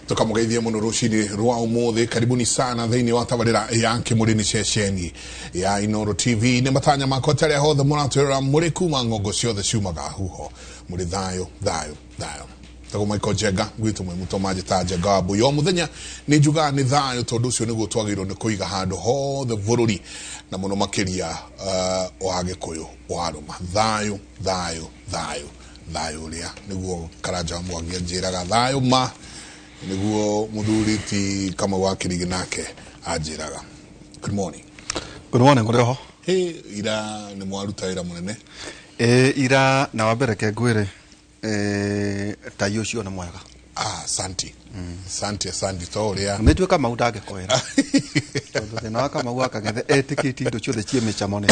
tukamugeithia muno rucini rwa umuthi. Karibuni sana thiini wa tabarira ya Kimurini ceceni ya Inoro TV. Ni matanya makwa taria hothe muratwira muri kuma ngongo ciothe ciumaga huho muri thayo. Tago Michael Jega gwitu mwe mutomaje ta Jega bu yo muthenya ni juga ni thayo tondu cio niguo twagirwo ni kuiga handu hothe bururi na muno makiria o Agikuyu o Aruma. Thayo ria niguo Karanja Mwangi njiraga thayo ma niguo muthuriti kama wakirigi nake anjiraga. Good morning. Good morning ngoreho. Ira ni mwaruta ira munene. Ira na wabereke ngwire tayo cio na mwega. Santi. Santi toria. Nitwe kama udage koera. Tondu na kama waka gethe etikiti ndo ciothe cieme mone.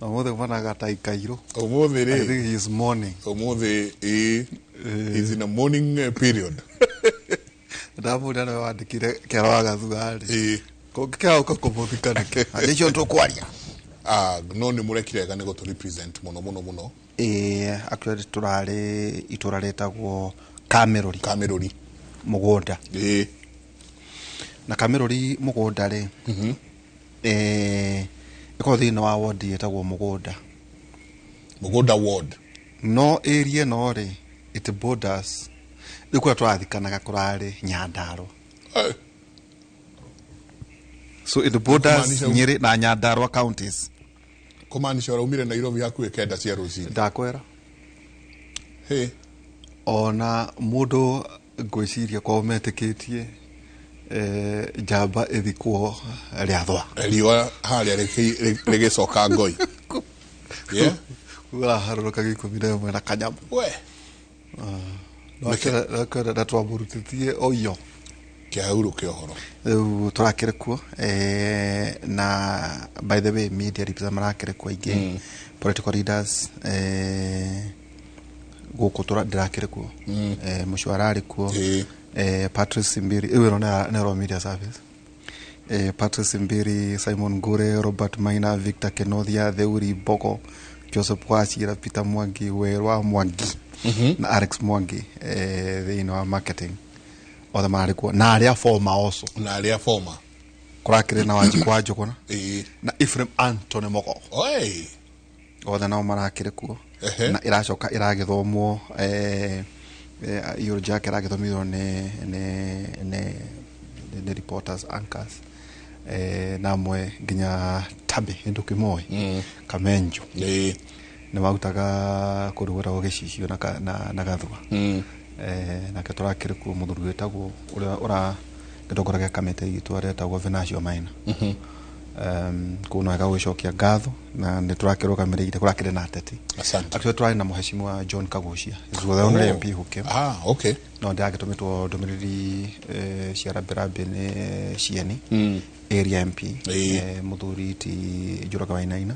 Omothe vanaga taikairo. Omothe I think he is morning. Omothe is in a morning period. Ndavuda na wandikire keraga thugari. Kokea ukakobothikana ke. Ajejo ndo kwaria. No ni murekirega nego to represent muno. Actually itura retagwo Kamerori. Mugonda. Na Kamerori mugonda re. Iko thina wa ward yetagwo Mugonda ward. No area no re it borders iko twathikanaga kurari Nyandaro. So it borders Nyeri na Nyandarua counties. Kumaanisha raumire Nairobi hakuwe kenda cia rucini. Ndakwera. Ona mundu ngwiciria kwa umetikitie jamba ithikwo riathwa. Eliwa haria rigicoka ngoi. Ura haruruka gikumire mwe na kanyama. We. Na twamurutitie oyo. Kiauru kiohoro. Turakire kuo na by the way media represent marakire kuo ingi political leaders guko ndirakire kuo mushwarari kuo Patrice Simbiri iwe na media service Patrice Simbiri, Simon Ngure, Robert Maina, Victor Kenothia, Theuri Boko, Joseph Maciira, Peter Mwangi, Werwa Mwangi na Alex Mwangi marketing othe marikuo na aria former kurakire na Wanjiku wa Njuguna na Ephraim Anthony Moko othe nao marakire kuo na iracoka iragithomwo iyo jake iragithomithwo ne reporters anchors namwe nginya Tabe Hinduki Moi Kamenju ne mautaga kurugura ogicicio na gathwa na katurakire ku muthuru wetagwo ura ndogorage kamete gitu aretagwo Venancio Maina kuna gagwicokia ngatho na niturakirwo kamereire kurakire na ateti. Asante. Actually try na muheshimiwa John Kagucia izuwa the only MP huke. Okay. No ndagitumitwo ndomiriri ciarabirabe ne cieni area MP muthuri ti Njoroge Wainaina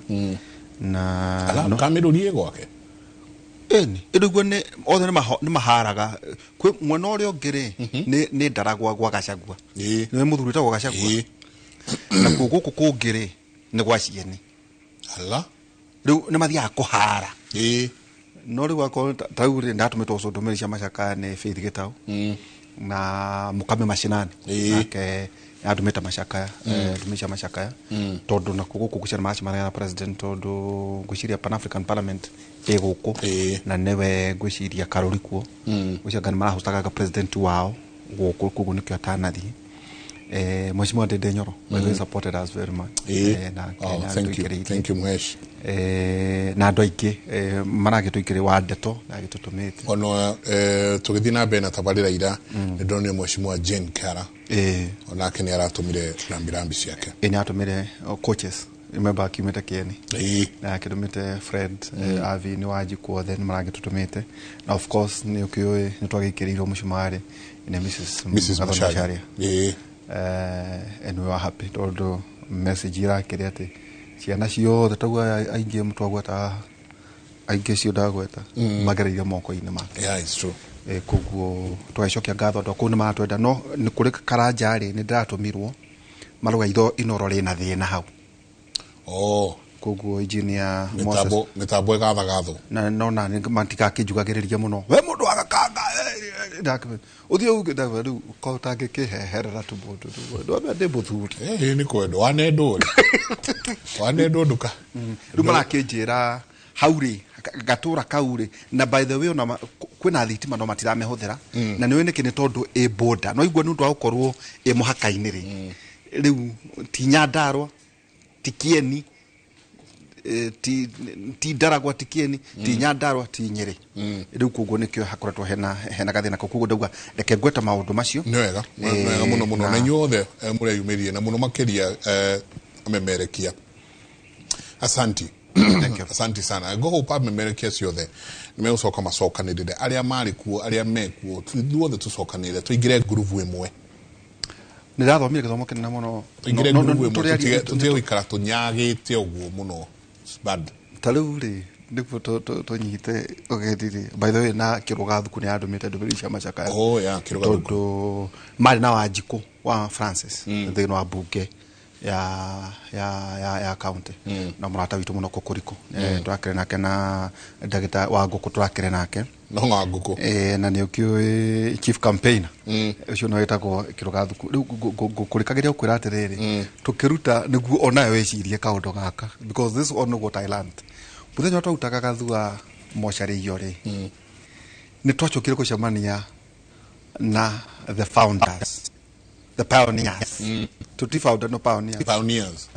na Kamerori gwake idugo ne othe ni maharaga kwi mwena urio ngire ni ndaragwa gwa Gachagua ni muthuri ta gwa Gachagua na guku kungire ni gwa cieni riu ni mathia kuhara no riu wako tauri ndatumitwo condomeri cia macaka ne Faith Gitau na Mukame Mashinani ake adumeta macaka tumisha macaka tondu na guku kucera machi marana president tondu ngwiciria Pan African Parliament guku na newe ngwiciria Karori kuo gucanga marahostaga president wao guku kugu nikyo atanathi Mheshimiwa Dede Nyoro we supported us very much thank you Mhesh na andu aingi maragituikire wa ndeto na gitutumite ono tugithina bena tabarira ira ndonio Mheshimiwa Jane Kara ona keni aratumire rambirambi ciake ni atumire coaches remember akimete kieni na akitumite Fred Avi ni Wanjiku then maragitutumite na of course ni ukioe ni twagikiriro mushumari ina Mrs. Macharia and we were happy tondu message irakire ati ciana ciothe tagwa aingi mutwagweta aingi cio ndagweta magereire moko-ini make. It's true. Koguo twacokia ngatho ndo kuna matwenda no ni kuri Karanja ri ni ndiratumirwo maruga itho Inoro ri na thina hau koguo engineer mitambo gathagatho na nona ni mantika kijugagiriria muno we mundu agakanga uthie uge riu ko tangikiheherera tumundu ndo ndi muthuri ni kwendo wanendo nduka riu marakinjira hauri gatura kauri na by the way ona kwina thitima no matiramehũthĩra na nĩ nĩkĩ nĩ tondu boda no igua nundu akorwo muhaka-inĩ ri riu ti Nyandarua ti Kieni ti Ndaragwa ti Kieni ti Nyandarua ti Nyeri riu koguo nikio hakoretwo hena gathina koguo ndauga reke ngweta maundu macio nĩ wega muno na inyuothe mũreyumirie na muno makĩria amemerekia asanti asante sana go pa memerekia ciothe nimegucoka macokanirire aria mari kuo aria mekuo tuothe tucokanire tuingire groove imwe nirathomire githomo kinene muno tuingire groove imwe tutige ikara tunyagite uguo muno bad tariu ri ndipo tunyite ogethiri by the way na kirugathuku ni andumite ndumirisha macaka kirugathuku mari na Wanjiku wa Francis thino wa bunge ya county na murata witu muno kokoriko turakire nake na ndagita wa nguku turakire nake no nguku na ni ukio chief campaigner ucio no wetagwo kirugathuku riu ngurikagiria ukwira atiriri tukiruta niguo ona wecirie kaundu gaka because this one what I learned muthenya twutaga gathua mochari iyo ri ni twachukire kucemania na the founders the pioneers tutifauda no pioneers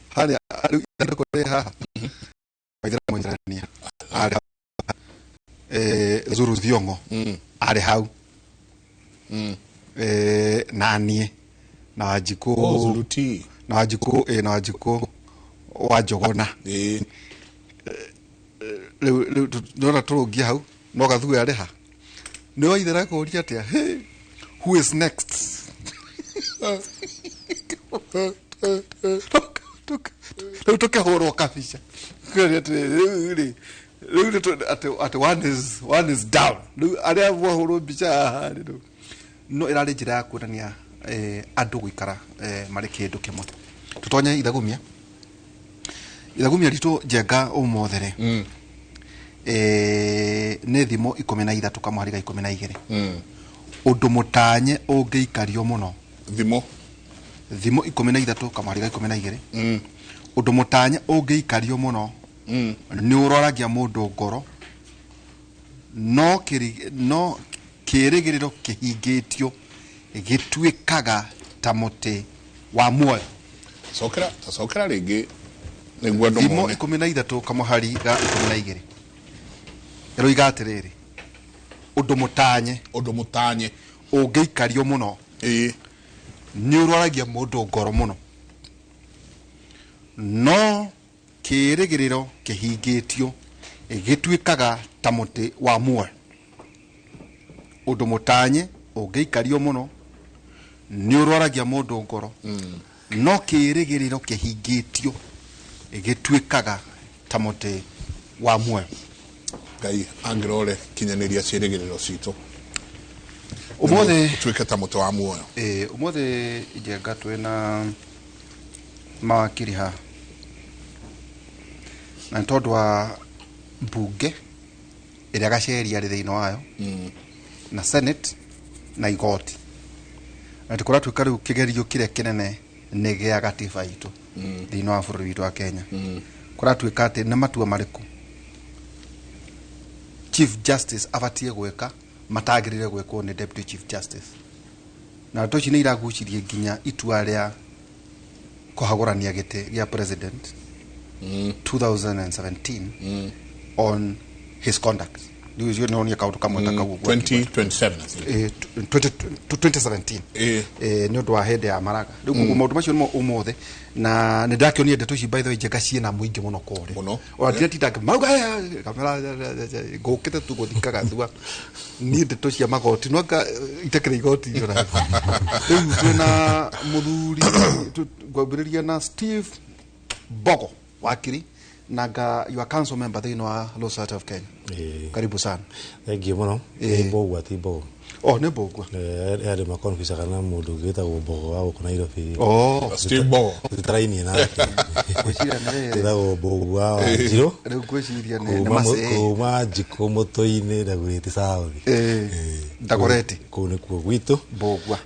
hali alikoreha baidra mwenjania ale Zuru Thiongo ale hau nanie na Wanjiku Zuruti na Wanjiku wajogona nona turugia hau no gathu areha no waithera kuria atia who is next tukahorwo kabisa ati one is down aria wahorwo bicha no irari njira ya kuonania andu guikara mari kindu kimwe tutonye ithagumia ritu jenga umothere ne thimo 13 kamwariga 12 undu mutanye ungiikario muno thimo 13 kamwariga 12 undu mutanye ungiikario muno ni uroragia mundu ngoro no kirigiriro kihingitio gitwikaga ta muti wa muoyo sokera ringi niguo ndo thimo 13 kamwariga 12 ero igatiriri undu mutanye ungiikario muno ni uroragia mundu ngoro muno no kirigiriro kihingitio gitwikaga ta muti wa muoyo undu mutanye ungiikario muno ni uroragia mundu ngoro no kirigiriro kihingitio gitwikaga ta muti wa muoyo Ngai angirore kinyaniria cirigiriro citu umothe twike ta muti wa muoyo umothe ijenga twina makĩria na tondu wa bunge iria gaceria ri thiino wayo na senate na igoti na tukora twika riu kigerio kire kinene ni gia gatiba itu thiino wa bururi witu wa Kenya kora twika ati na matua mariku chief justice abatie gweka matagirire gwekwo ni deputy chief justice na tochi ni iragucirie nginya itua ria kuhagurania gite gia president 2017 on his conduct. Do you know kautu kamwe takagu 2017 ni ndo ahede ya maraga riu maundu macio no umothe na ndakionio ndeto ci by the way jega ciena muingi muno kore o atita mauga kamera gokete tu gothikaga thua ni ndeto cia magoti no anga itekere igoti yo riu twina muthuri gwambiriria na Steve Bogo wakiri naga your council member thĩinĩ wa Law Society of Kenya. Karibu sana. Thank you muno. Mbogwa ti Mbogo. Nĩ Mbogwa. Yale makonfisa kana mundu gwĩtagwo Mbogo wa gũkũ Nairobi. Steve Mbogo. Tũtaraini nake. Gwĩciria nĩ gwĩtagwo Mbogo wa Njirũ. Rĩu gwĩciria nĩ Maciira. Kuma Njikũ mũtũ-inĩ Ndagũrĩti South. Ndagũrĩti. Kũu nĩkuo gwitũ. Mbogwa.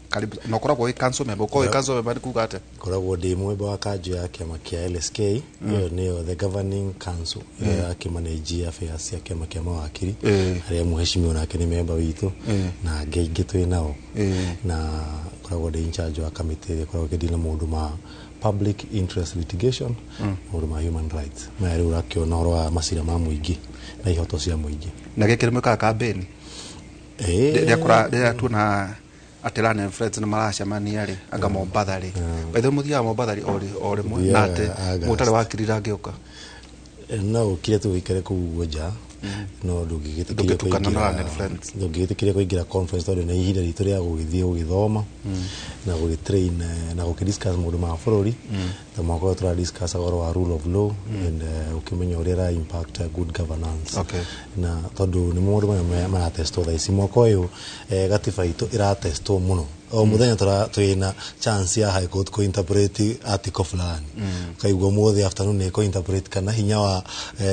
Karibu. Na ũkoragwo wĩ council member, ũkoragwo wĩ council member kuuga atĩa? Koragwo ndĩ mwemba wa kanjũ ya kĩama kĩa LSK, ĩyo nĩyo the governing council ya kĩmanage affairs cia kĩama kĩa mawakiri, arĩa mũheshimiwa nake nĩ memba witũ na angĩ aingĩ twĩ nao, na koragwo ndĩ in charge wa committee ĩrĩa koragwo ĩkĩdeal na maũndũ ma public interest litigation, maũndũ ma human rights, maya rĩu ũrakĩona ũhoro wa macira ma mũingĩ na ihoto cia mũingĩ. Na gĩkĩ nĩ mwĩkaga campaign? Rĩrĩa tuona atirane friends na maracemania ri anga Mombatha ri baitho muthiaga Mombatha ri o rimwe na ate mutare wakirira ngioka no kire tu ikare ku nja no ndũngĩgĩtĩkĩria kũingĩra conference tondũ nĩ ihinda ritũ rĩa gũgĩthiĩ gũgĩthoma na gũgĩtrain na gũkĩdiscuss maũndũ ma bũrũri ta mwaka ũyũ tũradiscuss ũhoro wa rule of law and ũkĩmenya ũrĩa ra impact good governance na tondũ nĩ maũndũ maya maratestwo thaa ici mwaka ũyũ gatiba itũ iratestwo mũno o muthenya twina chance ya high court interpret article fulani kaigua muothe afternoon ne interpret kana hinya wa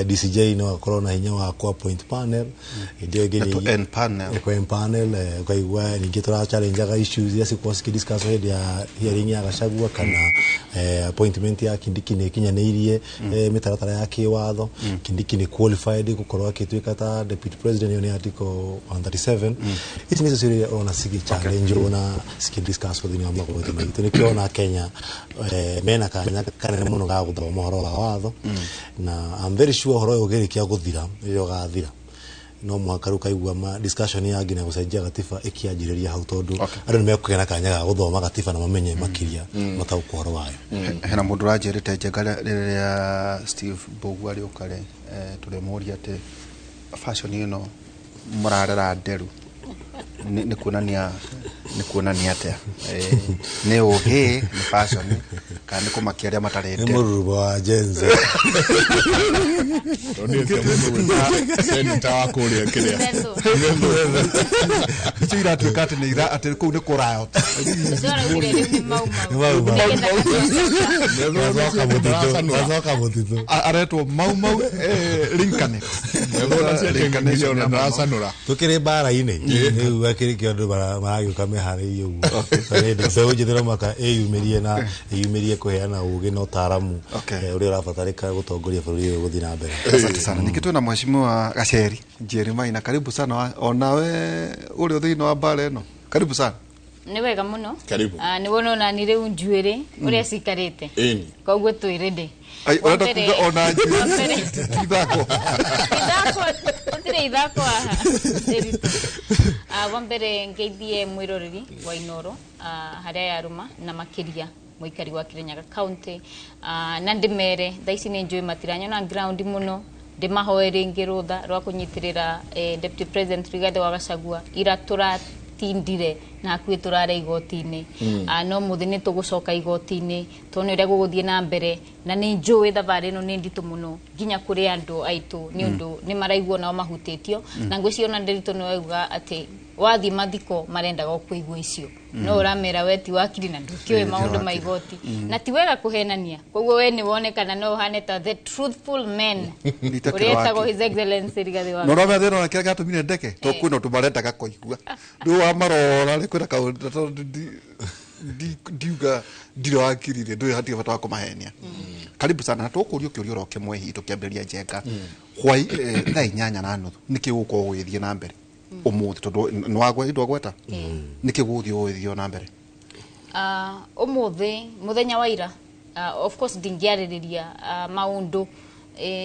DCJ no akorwo na hinya wa appoint panel ndio geni panel kaigua ningi tura challenge ga issues ya sikwa discuss ya hearing ya Gachagua kana appointment ya Kindiki ne kinyanĩirie mitaratara ya kiwatho Kindiki ne qualified gukorwo akituika ta deputy president ni article 137 it necessary ona sigi challenge ona discuss with the magoti maitũ nĩkĩona Kenya mena kanya kanene mũno ga gũthoma ũhoro wa watho na I'm very sure ũhoro ũyũ ũgĩrĩkia gũthira rĩrĩa ũgathira no mwaka rĩu kaigua discussion ya nginya gũcenjia gatiba ĩkĩanjĩrĩria hau tondũ andũ nĩ mekũgĩa na kanya ga gũthoma gatiba na mamenye makĩria mataũkwo ũhoro wayo. Hena mũndũ ũranjĩrĩte njenga rĩrĩa Steve Mbogwa arĩ ũkare tũrĩmũria atĩ fashion ĩno mũrarera nderu nĩ kuonania atĩa nĩ ũgĩ nĩ fashion kana nĩ kũmakia arĩa matarĩte nĩ mũrurumo wa jenze senita wa kũrĩa kĩrĩa icio iratuĩka atĩ kũu nĩ kũrayo wacoka mũtitũ aretwo mau Lincoln tũkĩrĩ mbara-inĩ rĩu akĩrĩ kĩondo maragĩũka meharĩirie ũguo mbeũ njĩthĩ maka ĩyumĩrie kũheana ũgĩ na ũtaaramu ũrĩa ũrabatarĩka gũtongoria bũrũri ũyũ gũthiĩ na mbere. Asante sana. Ningĩ twĩna mheshimiwa Gacheri Njeri Maina, karibu sana onawe ũrĩ thĩinĩ wa mbara ĩno, karibu sana. Nĩ wega mũno. Karibu. Nĩ wona ona nĩ rĩu njuĩrĩ ũrĩa cikarĩte. Koguo twĩ ready. Ũrenda kuga ona ithako ũtirĩ ithako haha. Wambere ngeithie mwĩroreri wa Inoro harĩa yaruma na makĩria mũikari wa Kirinyaga County na ndĩmere thaa ici nĩ njũĩ matiranyona ground mũno ndĩmahoe rĩngĩ rũtha rwa kũnyitĩrĩra Deputy President Rigathi wa Gachagua ira tũratindire na hakuhĩ tũrare igoti-inĩ no mũthĩ nĩ tũgũcoka igoti-inĩ tondũ ũrĩa gũgũthiĩ na mbere na nĩ njũĩ thabarĩ ĩno nĩ nditũ mũno nginya kũrĩ andũ aitũ nĩ ũndũ nĩ maraigua nao mahutĩtio na ngwĩciria Nderitu nĩ wauga atĩ wathiĩ mathiko marendaga kũigua icio no ũramera weti wakiri na ndũkĩoĩ maũndũ ma igoti na ti wega kũhenania koguo we nĩ wonekana no ũhane ta the truthful men ũrĩa etagwo His Excellency Rigathi wa no no thĩna na kĩrĩa gĩatũmire ndeke to kwĩna ũndũ marendaga kũigua ndũ wa marora rĩ kwĩna kaũndũ ndiuga ndiro wakirire ndũ hatia bata wa kũmahenia. Karibu sana tũkũrio kĩũrio ro kĩmwe hihi tũkĩambĩrĩria njenga hwai thaa 8:30 nĩkĩ gũkorwo gwĩthiĩ na mbere ũmũthĩ tondũ nĩ wagwa indo gweta nĩkĩ gũthiĩ na mbere ũmũthĩ mũthenya wa ira of course ndingĩarĩrĩria maũndũ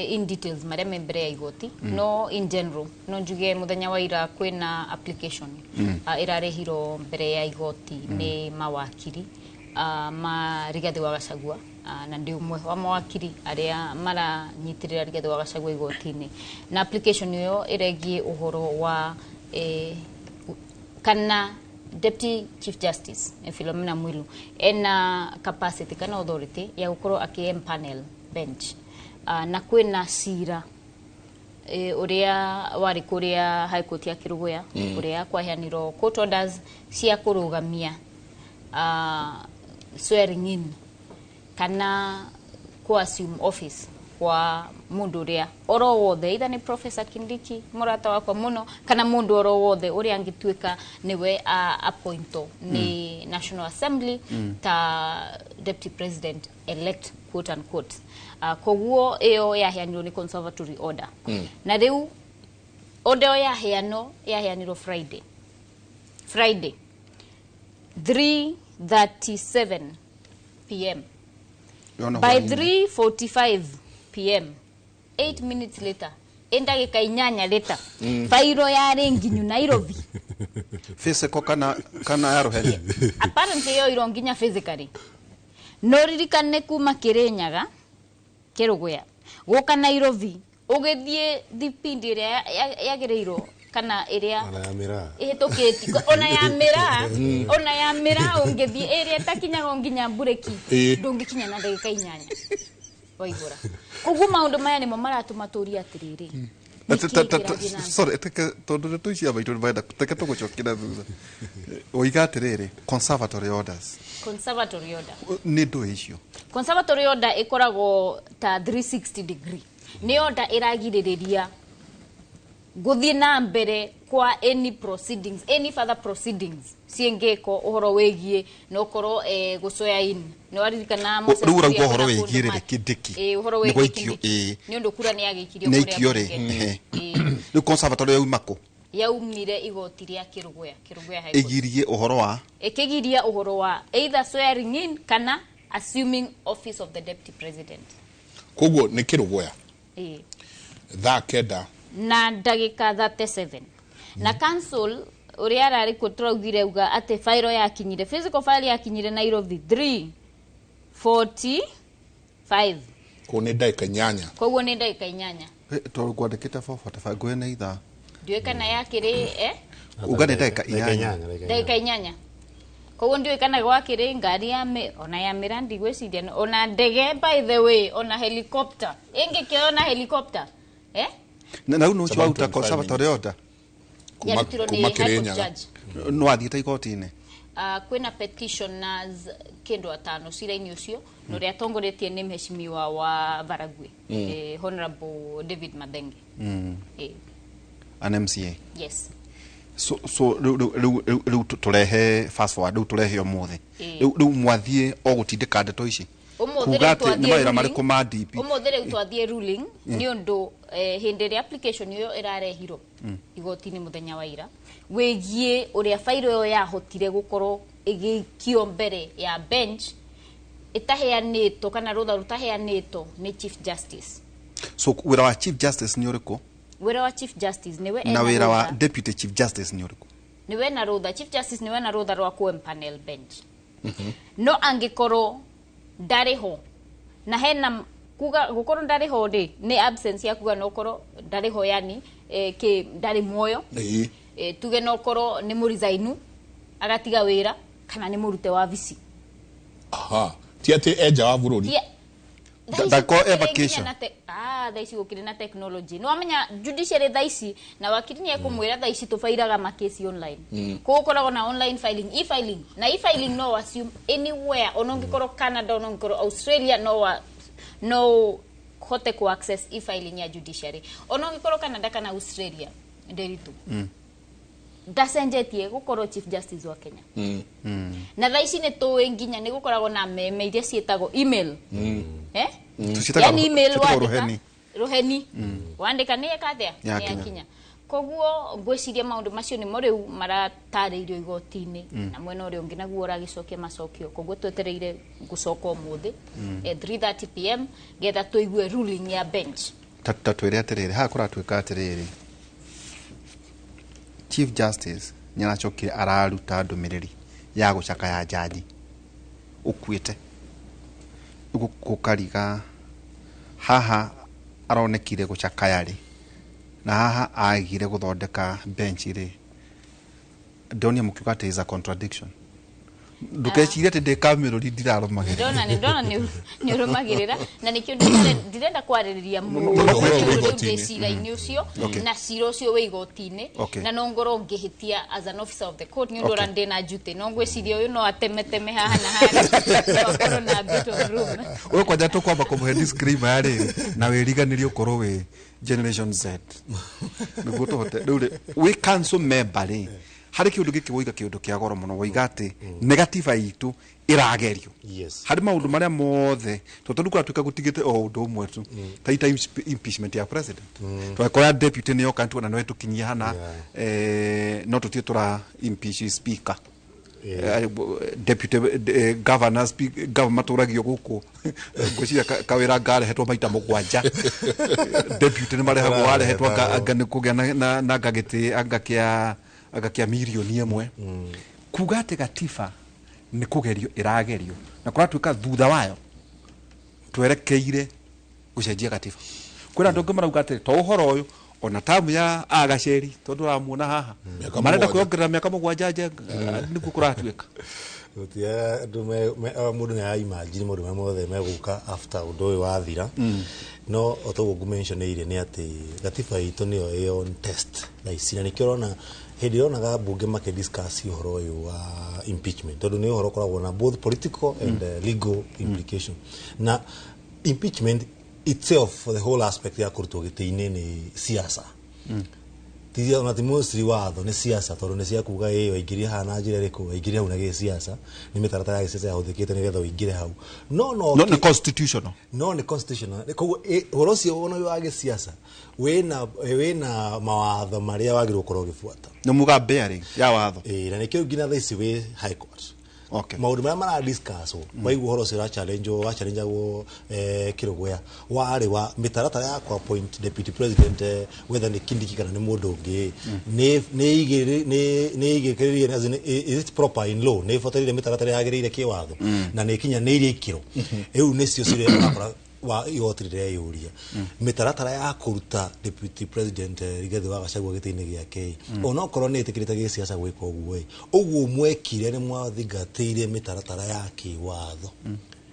in details marĩa me mbere ya igoti no in general no njuge mũthenya wa ira kwĩna application ĩrarehirwo mbere ya igoti nĩ mawakiri ma Rigathi wa Gachagua na ndi umwe wa mawakiri arĩa maranyitirĩra Rigathi wa Gachagua igoti-inĩ na application ĩyo ĩregie ũhoro wa kana Deputy Chief Justice Philomena Mwilu ena capacity kana authority ya gukorwo akiempanel bench na kwina cira uria wari kuria High Court ya Kiruguya uria kwaheanirwo court orders cia kurugamia swearing in kana ku assume office kwa mundu uria oro wothe either ni Professor Kindiki murata wakwa muno kana mundu oro wothe uria angituika niwe appointo ni National Assembly ta Deputy President elect quote unquote koguo iyo yaheanirwo ni conservatory order na riu order yaheanirwo Friday 3:37 p.m. by 3:45 p.m. 8 minutes later endagika inyanya later fairo yari nginyu Nairobi physical kana ya roheni apparently yo ironginya physically no ririkane kuma Kirinyaga Kiruguya goka Nairobi ugithie thipindi iria yagireiro kana iria ihitoketi ona ya mira ungithie iria takinyaga nginya bureki ndungikinya na ndagika inyanya waigura koguo maundu maya nimo maratumaturia atiriri sorry tondu tuicia baitu baida teke tugucokira thutha oiga atiriri conservatory order ni ndo icio conservatory order ikoragwo ta 360 degree ni order iragiriria guthie na mbere kwa any further proceedings siengeko uhoro wegie no koro gucoya in no aririkana Moses ru uhoro wegie rere Kindiki uhoro wegie Kindiki ni undu kura ni yagikirio kuria ni kiore ni conservatory yaumire igoti ria Kiruguya High Court igirie uhoro wa ikigiria uhoro wa either swearing in kana assuming office of the deputy president koguo ni Kiruguya kenda na ndagika 37 na council uria arari kutraugire uga ate file yakinyire physical file yakinyire Nairobi 3:45 kone ndagika inyanya koguo ni ndagika inyanya to gwandikite 4:45 gwena itha ndiwe kana yakiri uga ni ndagika inyanya koguo ndiwe kana gwakiri ngari ya ona ya mirandi gwiciria ona ndege by the way ona helicopter ingikiona helicopter na uno ucio auta conservatory order kuma Kirinyaga no athiite igoti-ini kwina petitioners kendo atano cira-ini ucio no ria tongoretie ni mheshimiwa wa Baragwe Honorable David Madenge an MCA yes so ru turehe fast forward ru turehe omothe ru mwathie ogutindika ndeto ici kugate ni maira mariku ma DP omothere utwathie ruling ni undu hindere application yo irarehiro igoti-ini muthenya wa ira wegie uria fairo yo yahotire gukorwo igikio mbere ya bench itaheanito kana rutha rutaheanito ni Chief Justice so wira wa Chief Justice ni uriku wira wa Chief Justice niwe na wira wa Deputy Chief Justice ni uriku niwe na rutha Chief Justice niwe na rutha rwa ku panel bench no angikoro ndariho na hena kuga gukoro ndariho ri ni absence ya kuga no koro ndariho yani ke ndari moyo tuge no koro ni murizainu agatiga wira kana ni murute wa visi tiate eja wa bururi Dako evacation thaisi gukiri na technology no amenya judiciary thaisi na wakiri ni ekumwira thaisi tufairaga makesi online ko koragwo na online filing e-filing na e-filing no assume anywhere onongikoro Canada onongikoro Australia no hote ku access e-filing ya judiciary onongikoro Canada kana Australia nderitu dasenjetie gukoro Chief Justice wa Kenya na thaisi ne to nginya ni gukoragwo na meme iria cietagwo email yani email wandika roheni wandika ni ekathia ni akinya koguo ngwiciria maundu macio ni mo riu maratariirio igoti-ini na mwena uri ungi naguo uragicokia macokio koguo twetereire gucoka umuthi 3:30 p.m. getha tuigue ruling ya bench twire atiriri ha kuratwika atiriri Chief Justice nyaracokire araruta ndumiriri ya gucaka ya jaji ukuite gukariga haha aronekire gucaka yari na haha agire guthondeka bench ri donia mukiuga ati is a contradiction ndukeciria ati ndikamiro ndirarumagirira ndona ni urumagirira na nikio ndirenda kwaririria muno cira-ini ucio na cira ucio wi igoti-ini na no ngoro ngihitia as an officer of the court ni ndora ndina njute no ngwiciria uyu no atemeteme haha na haha no na bit of room we kwanja tukwamba kumuhe disclaimer yari na wiriganirie ukorwo wi generation Z niguo tuhote we council member ri hari kiundu giki woiga kiundu kia goro muno woiga ati negative itu iragerio hari maundu maria mothe tondu kwatuika gutigite o undu umwe tu taita impeachment ya president twakora deputy ni yokantu na no tukinyia hana no tutie tura impeach speaker deputy governor government uragio guku gucia kawira ngare hetwa maita mugwanja deputy ni mare hago wale hetwa anga kugia na ngagiti agakia milioni imwe kuga ati gatiba ni kugerio iragerio na kwa tuika thutha wayo twerekeire gucenjia gatiba kwira ndongo marauga ati to uhoro uyu ona tamu ya agaceri tondu ramuona haha marenda kwongerera miaka mugwanja niguo kuratuika gutia ndume mundu ni imagine mundu mothe meguka after undu uyu wathira no otogo gumentioneire ni ati gatiba itu niyo on test na isina nikirona hindi onaga bunge make discuss uhoro uyu wa impeachment tondu ni uhoro koragwo na both political and legal implication na impeachment itself for the whole aspect ya kurutwo giti-ini ni siasa tizia na timostri watho ni siasa tondu ni cia kuga waingiria hana njira riku waingiria hau na gi siasa ni mitaratara ya siasa yahuthikite ni getha uingire hau no ni constitutional no ni constitutional koguo uhoro ucio wono wa gi siasa wina mawatho maria wagirwo korwo gifuata no muga bearing ya watho na nikio ngina thaici wi high court maundu maria mara discuss waigua horo cia challenge go kirugwea wari wa mitaratara ya kwa appoint deputy president whether ni Kindiki kana ni mundu ungi ni igikiririe as in is it proper in law ni fotarire mitaratara yagirire kiwatho na ni kinya ni iri ikiro eu nicio cire akora wa igotire yuria mitaratara ya kuruta deputy president Rigathi wa Gachagua giti-ini giake ona okorwo ni itikirite gi siasa gwika uguo mwekire ni mwathingatire mitaratara ya kiwatho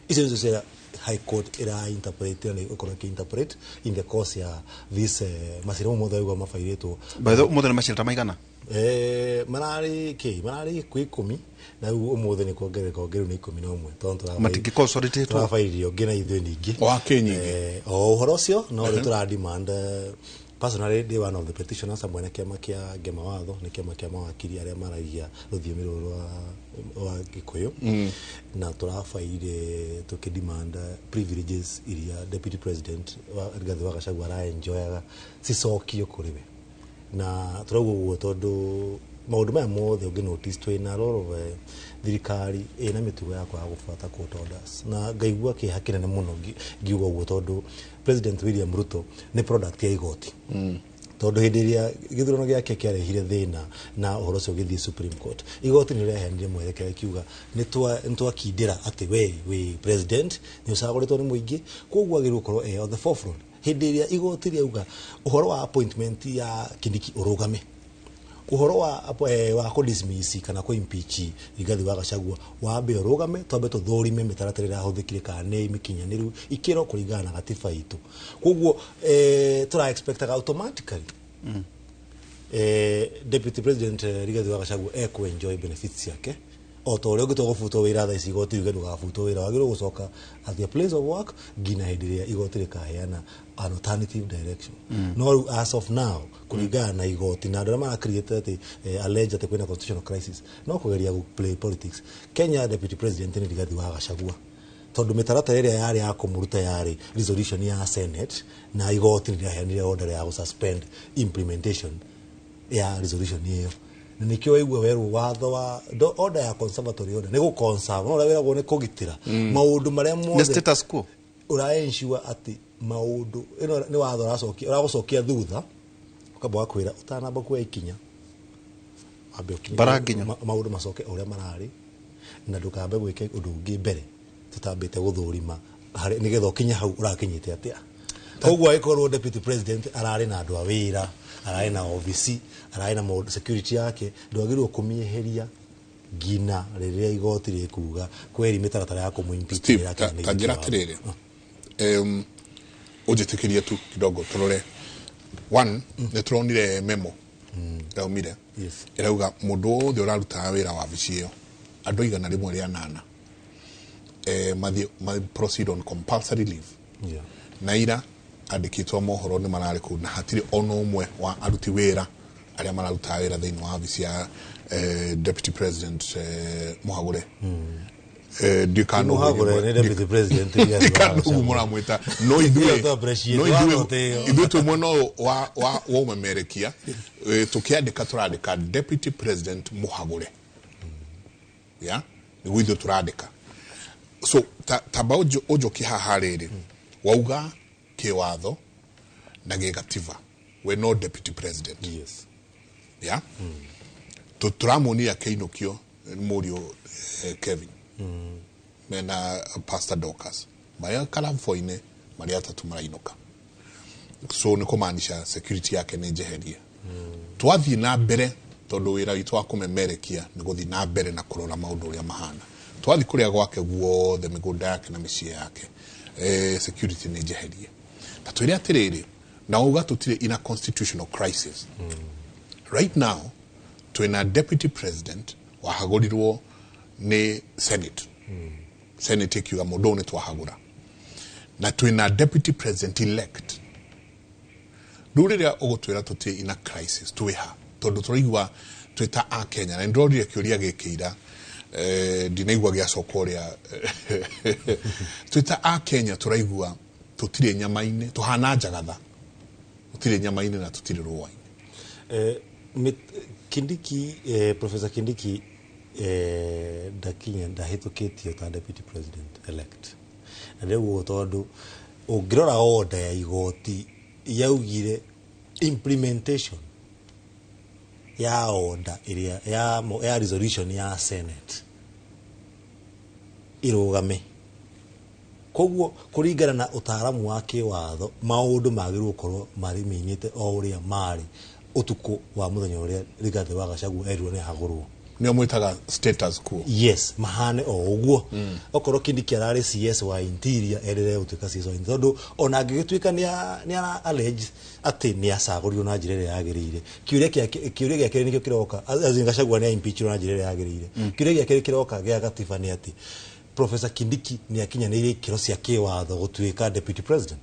icio nicio cia high court ira interpret ni okorwo ki interpret in the course ya this Maciira mothe ugo mafairitwo by the mothe Maciira maigana marari kwi 10 na umuthe ni kuongerera ni 11 tondu matiki consolidated turafairio ngina ithu ningi wa Kenya uhoro ucio no ri tura demand personally they one of the petitioners amwe kiama kia ngema watho ni kiama kia mawakiri aria maragia ruthiomi ruru wa Gikuyu na turafaire tukidemand privileges iria deputy president wa Rigathi wa Gachagua ara enjoyaga cicokio kuriwe na turauguo tondu maundu maya mothe ungi notice twina roro thirikari ina mitugo yakwa ya gufuata court orders na ngaigua ki hakinene muno ngiuga uguo tondu President William Ruto ni product ya igoti tondu hindi iria githurano giake kiarehire thina na uhoro ucio githii Supreme Court igoti ni rirehenire mwerekera kiuga nitwakindira ati we president ni ucaguritwo ni muingi koguo agiru korwo on the forefront hindi iria igoti riauga uhoro wa appointment ya Kindiki urugame uhoro wa ko dismiss kana ko impeach Rigathi wa Gachagua wambe urugame twambe tuthurime mitaratara ira huthikire kana ni mikinyaniru ikiro kuringana na gatiba itu koguo tura expectaga automatically deputy president Rigathi wa Gachagua ku enjoy benefits yake oto ryo gito gufuto wira tha ici igoti uge ndugafuto wira wagiro gucoka at the place of work gina hindiria igoti rikaheana an alternative direction no as of now kuringana na igoti na ndara ma create ati alleged ati kwina constitutional crisis no kugeria play politics Kenya deputy president ni Rigathi wa Gachagua tondu mitaratara iria yari ya kumuruta yari resolution ya Senate na igoti riraheanire order ya suspend implementation ya resolution hiyo nikio igwe weru watho wa order ya conservatory order nego conserve no rawera gone kugitira maundu maria mothe status quo uraensure ati maundu ino ni watho uragucokia thutha ukabwa kwira utanamba kwa ikinya abe baranginya maundu macoke uria marari na ndukambe gwike undu ungi mbere tutambite guthurima nigetha ukinya hau urakinyite atia koguo ikorwo deputy president arari na andu a wira arari na office arari na security yake ndwagirwo kumieheria ngina riria igoti rikuga kweri mitaratara ya kumuimpeach tangira tiriri ujitikirie tu kidogo turore one neturonire memo raumire irauga mundu othe uraruta wira wa bici iyo andu igana rimwe ria 8 mathi proceed on compulsory leave naira andikitwo mohoro ni marari ku na hatiri ono umwe wa aruti wira aria mararuta wira thiini wa bici ya deputy president Muhagure deputy president muramwita no ithuĩ tumwe wa umemerekia tukiandika turandika deputy president Muhagure ya niguo ithuĩ turandika so tamba ujo kihaha riri wauga kiwatho na gigatiba we no deputy president ya turamunia keinukio murio Kevin mena Pastor Dorcas maya kalamfoine maria tatu marainuka so ni kumaanisha security yake ni jeheria twathi na mbere tondu wira witu wa kumemerekia ni guthi na mbere na kurora maundu uria mahana twathi kuria gwake guothe migunda yake na micii yake security ni jeheria tatwire atiriri na uga tutire in a constitutional crisis right now twina deputy president wahagurirwo ni Senate Senate ikiuga mundu ni twahagura na twina deputy president elect ruriria ugutwira tuti in a crisis twiha tondu turaigwa twita a Kenya na ndorire kiuria gikira dinaigwa gya sokoria twita a Kenya turaigwa tutire nyamaine tuhana jagatha tutire nyamaine na tutire ruwaine Kindiki Professor Kindiki dakinya ndahitũkĩtio ta deputy president elect na rĩu tondu ũngĩrora order ya igoti yaugire implementation ya order iria ya resolution ya Senate irũgame koguo kũringana na ũtaaramu wa kĩwatho maũndũ magĩrĩirwo gũkorwo marĩ minĩte o ũrĩa marĩ utuko wa muthenya uria Rigathi wa Gachagua erirwo ni hagurwo ni omwitaga status quo yes mahane o uguo okorwo Kindiki arari CS wa interior erire utuika CS wa interior tondu ona angigituika ni allege ati ni asagurirwo na njira iria yagirire kiuria giake nikio kiroka azinga Gachagua ni impeach na njira iria yagirire kiuria giake kiroka gia gatiba ni ati Professor Kindiki ni akinyanĩire ikiro cia kiwatho gutuika deputy president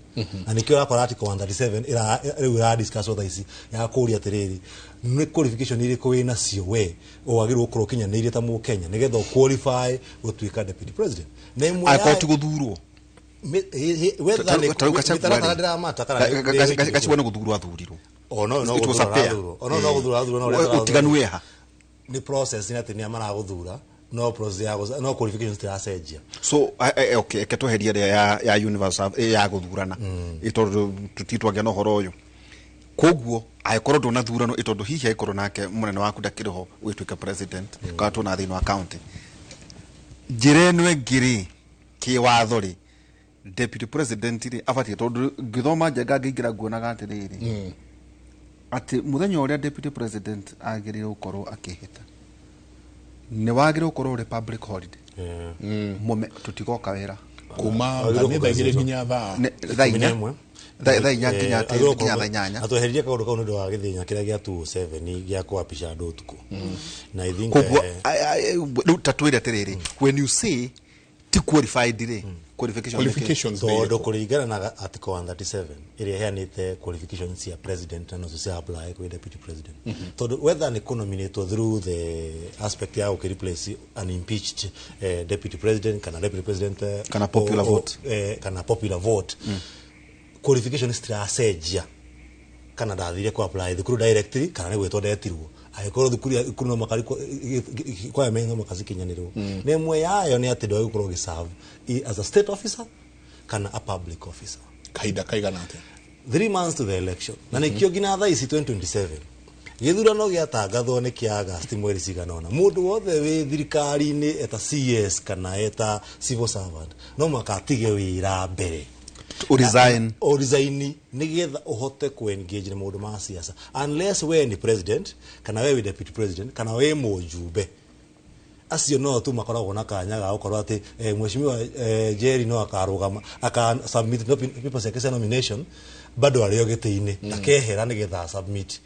na nikio rakora article 137 ira discuss other ici ya kuria atiriri ni qualification iri wina cio we wagirwo gukorwo kinyanĩire ta mu Kenya nigetha qualify gutuika deputy president nemu akoti guthurwo whether ni mitaratara mata kana Gachagua ni guthurwo athurirwo no guthurwo utiganu weha ni process ni ati ni amara guthura no process ya no qualifications tiracejia so okay ketuheria ya universal ya guthurana itondu tutitwagia no horo uyu koguo aikorwo ndona thurano itondu hihi aikorwo nake munene waku ndakiriho wituika president katwo na thini wa county njireno ngiri kiwatho ri deputy president ri abatie tondu ngithoma njenga ngingira nguonaga atiriri ati muthenya uria deputy president agirire gukorwo akihita ni wagire gukorwo ri public holiday mume tutigoka wira kuma ngire nginya thaa inya nginya nyanya atuheririe kaundu kau ndu wa githinya kiria gia 27 gia kwapisha andu utuku na I think tatwire atiriri when you say ti qualified ri qualifications tondu kuringana na article 137 iria heanite qualifications cia president na cia apply kwa deputy president tondu whether ni nominated through the aspect ya okay replace an impeached deputy president kana deputy president kana popular vote qualifications tiracejia kana ndathire ku apply thukuru directly kana ni gwetwo ndetirwo aikorwo thukuru no makari kwa menga makazikinyanirwo nemwe yayo ni ati ndo gukorwo giserve as a state officer kana a public officer kaida kaigana ate 3 months to the election na nikio gina thaa ici 2027 githurano giatangathwo ni kia August mweri ciganona mundu wothe wi thirikari-ini eta CS kana eta civil servant no makatige wira mbere resign nigetha uhote ku engage na maundu ma siasa unless we ni president kana we deputy president kana we mujumbe acio no tu makoragwo na kanya ga gukorwo ati mheshimiwa Jerry no akarugama submit papers yake cia nomination bado arĩo gĩtĩ-inĩ akehera nĩgetha submit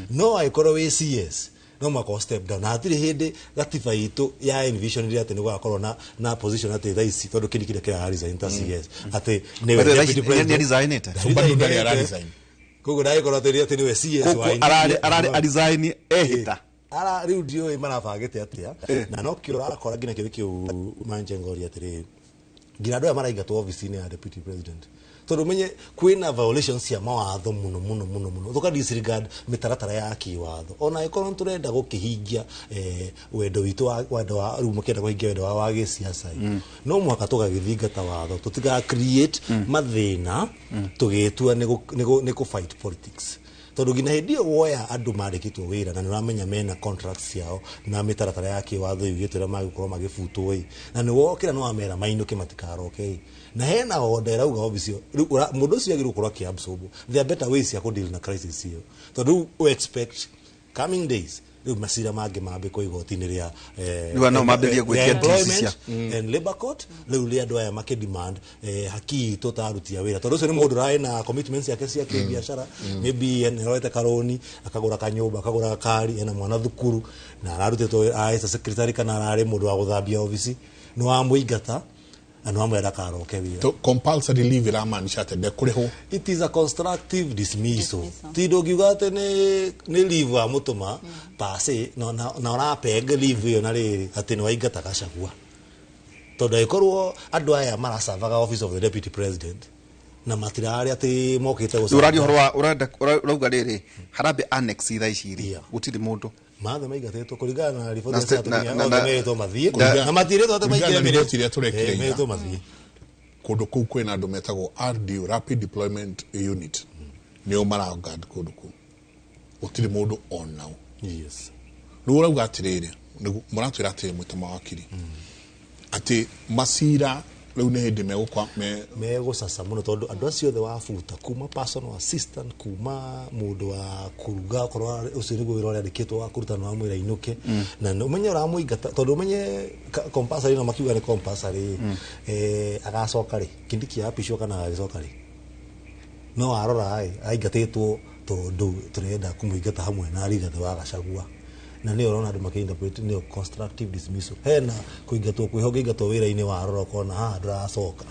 no aikorwo wi CS no mako step down na atiri hindi gatiba itu ya envision ria ati ni gwakorwo na position ati tha ici tondu kiri kira resign ta CS ati ni we deputy president resignate so bado ndari resign kogo dai korwo ati ni we CS wa arari resign ehita ara riu ndio marabagite atia na no kio arakora ngina kiu manjengori atiri ngina ndo maraingatwo office-ini ya deputy president tondu menye kwina violations cia mawatho muno thuka disregard mitaratara ya kiwatho ona ikorwo turenda gukihingia wendo witu wa riu mukenda kuhingia wendo wa gisiasa no mwaka tugagithingata watho tutiga create mathina tugitua ni ku fight politics tondu ngina hindi woya andu marikitwo wira na niramenya mena contracts yao na mitaratara ya kiwatho yugitira magikorwo magibutwo na ni wokira no amera mainuke matikaroke na hena order rauga office mundu ucio agiru kurwa ki absorb there are better ways ya ku deal na crisis hiyo tondu we expect coming days Maciira mangi mambe ko igoti-ini ria no mambirie gwikia employment and labor court riu ria andu aya makidemand haki tutarutia wira tondu ucio ni mundu rai na commitments yake cia kibiashara maybe neroete karoni akagura kanyumba akagura kari ena mwana thukuru na ararutitwo as secretary kana arari mundu wa guthambia office no amuingata and one where karoke wira to compulsory leave la man shate de kuriho it is a constructive dismissal tido gigate ne leave wa mutuma pase na ora pega leave yo na riri ati no waingata gacagua tondu ikorwo andu aya marasavaga office of the deputy president na matirari ati mokite gusa urari horwa urauga riri harambe annex itha iciri gutiri mundu mathe maigatetwo kuringana na riboti cia atumia othe meretwo mathie na matiretwo ati maingire meretwo turekireira meretwo mathie kundu kuu kwina andu metagwo RDU rapid deployment unit nio maragad kundu kuu utiri mundu on now yes riu urauga atiriri muratwira ati mwita wakiri ati Maciira riu ne hindi megusasa muno tondu andu acio othe wafuta kuma personal assistant kuma mundu wa kuruga korwa ucio niguo wira uria andikitwo wa kuruta no amwira inuke na umenye uramuingata tondu umenye compulsory no makiuga ni compulsory agacoka ri kindiki ya pisho kana agacoka ri no arora aingatitwo tondu turenda kumuingata hamwe na Rigathi wa Gachagua na ni urona andu makinterpret ni constructive dismissal hena kuingatwo kwihoga ingatwo wira-ini wa rora kona ndiracoka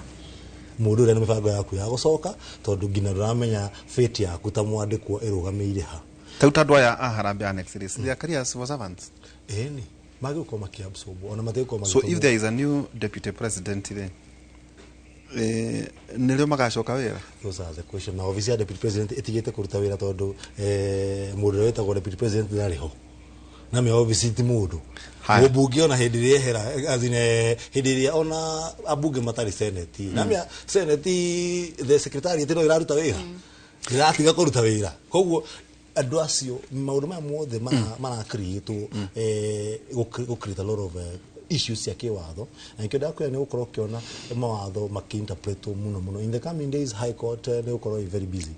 mundu ria ni mibango yaku ya gucoka tondu ngina nduramenya fate yaku ta mwandikwo irugameire ha tauta andu aya harambe annex series they are careers civil servants ni magiko makiabsorb ona mateko so if there is a new deputy president then nirio magacoka wira those are the question now obviously deputy president itigite kuruta wira tondu mundu wetagwo deputy president ndariho na me obviously ti mundu mubunge ona hindi ria hera azine hindi ria ona abunge matari senate na me senate the secretary tino iraruta wira iratiga kuruta wira koguo andu acio maundu ma mothe mara create go create a lot of issues ya kiwatho na kioda kwa ni ukorwo kiona mawatho makinterpret muno in the coming days high court ni ukorwo very busy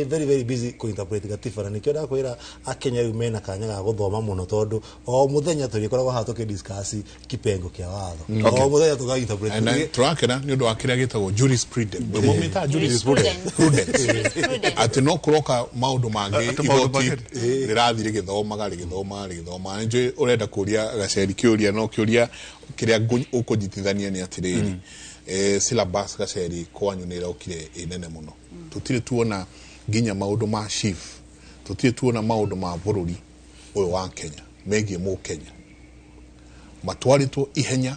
very busy ku interpret gatiba na kioda kwira akenya mena kanya ga guthoma muno tondu o muthenya turikoragwo ha tukidiscuss kipengo kia watho o muthenya tuga interpret and turakira ni undu wa kiria gitagwo jurisprudence mumita jurisprudence ati no kuroka maundu mangi igoti rirathire githoma nje urenda kuria Gacheri kiuria no kiuria kiria ukujitithania ni atiriri syllabus Gacheri kwanyunira ukire inene muno tutire tuona ginya maundu ma chief tutire tuona maundu ma bururi uyu wa Kenya megie mu Kenya matwaritwo ihenya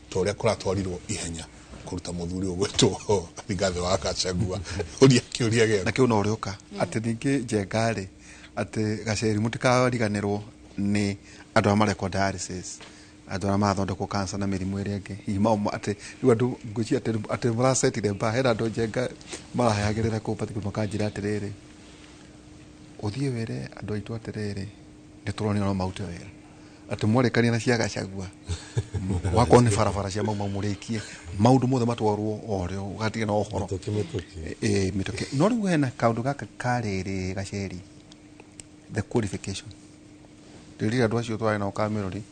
toria kuratwarirwo ihenya kuruta muthuri ugwetwo Rigathi wa Gachagua uria kiuria gero na kiu no riuka ati ningi jengari ati Gacheri mutikariganirwo ni andu amareko dialysis andu amathondekwo cancer na mirimu iri ingi imamo ati riu andu nguci ati murasetire mba hera andu jenga marahayagirira ku pati makanjira atiriri uthie were andu aitu atiriri nituroni no maute wera ati mwarekania na cia Gachagua wako ni farafara cia mau murikie maundu mothe matwarwo orio ugatige na ohoro mitoke no riu hena kaundu gaka kariri Gacheri the qualification riri andu acio twari na kamirori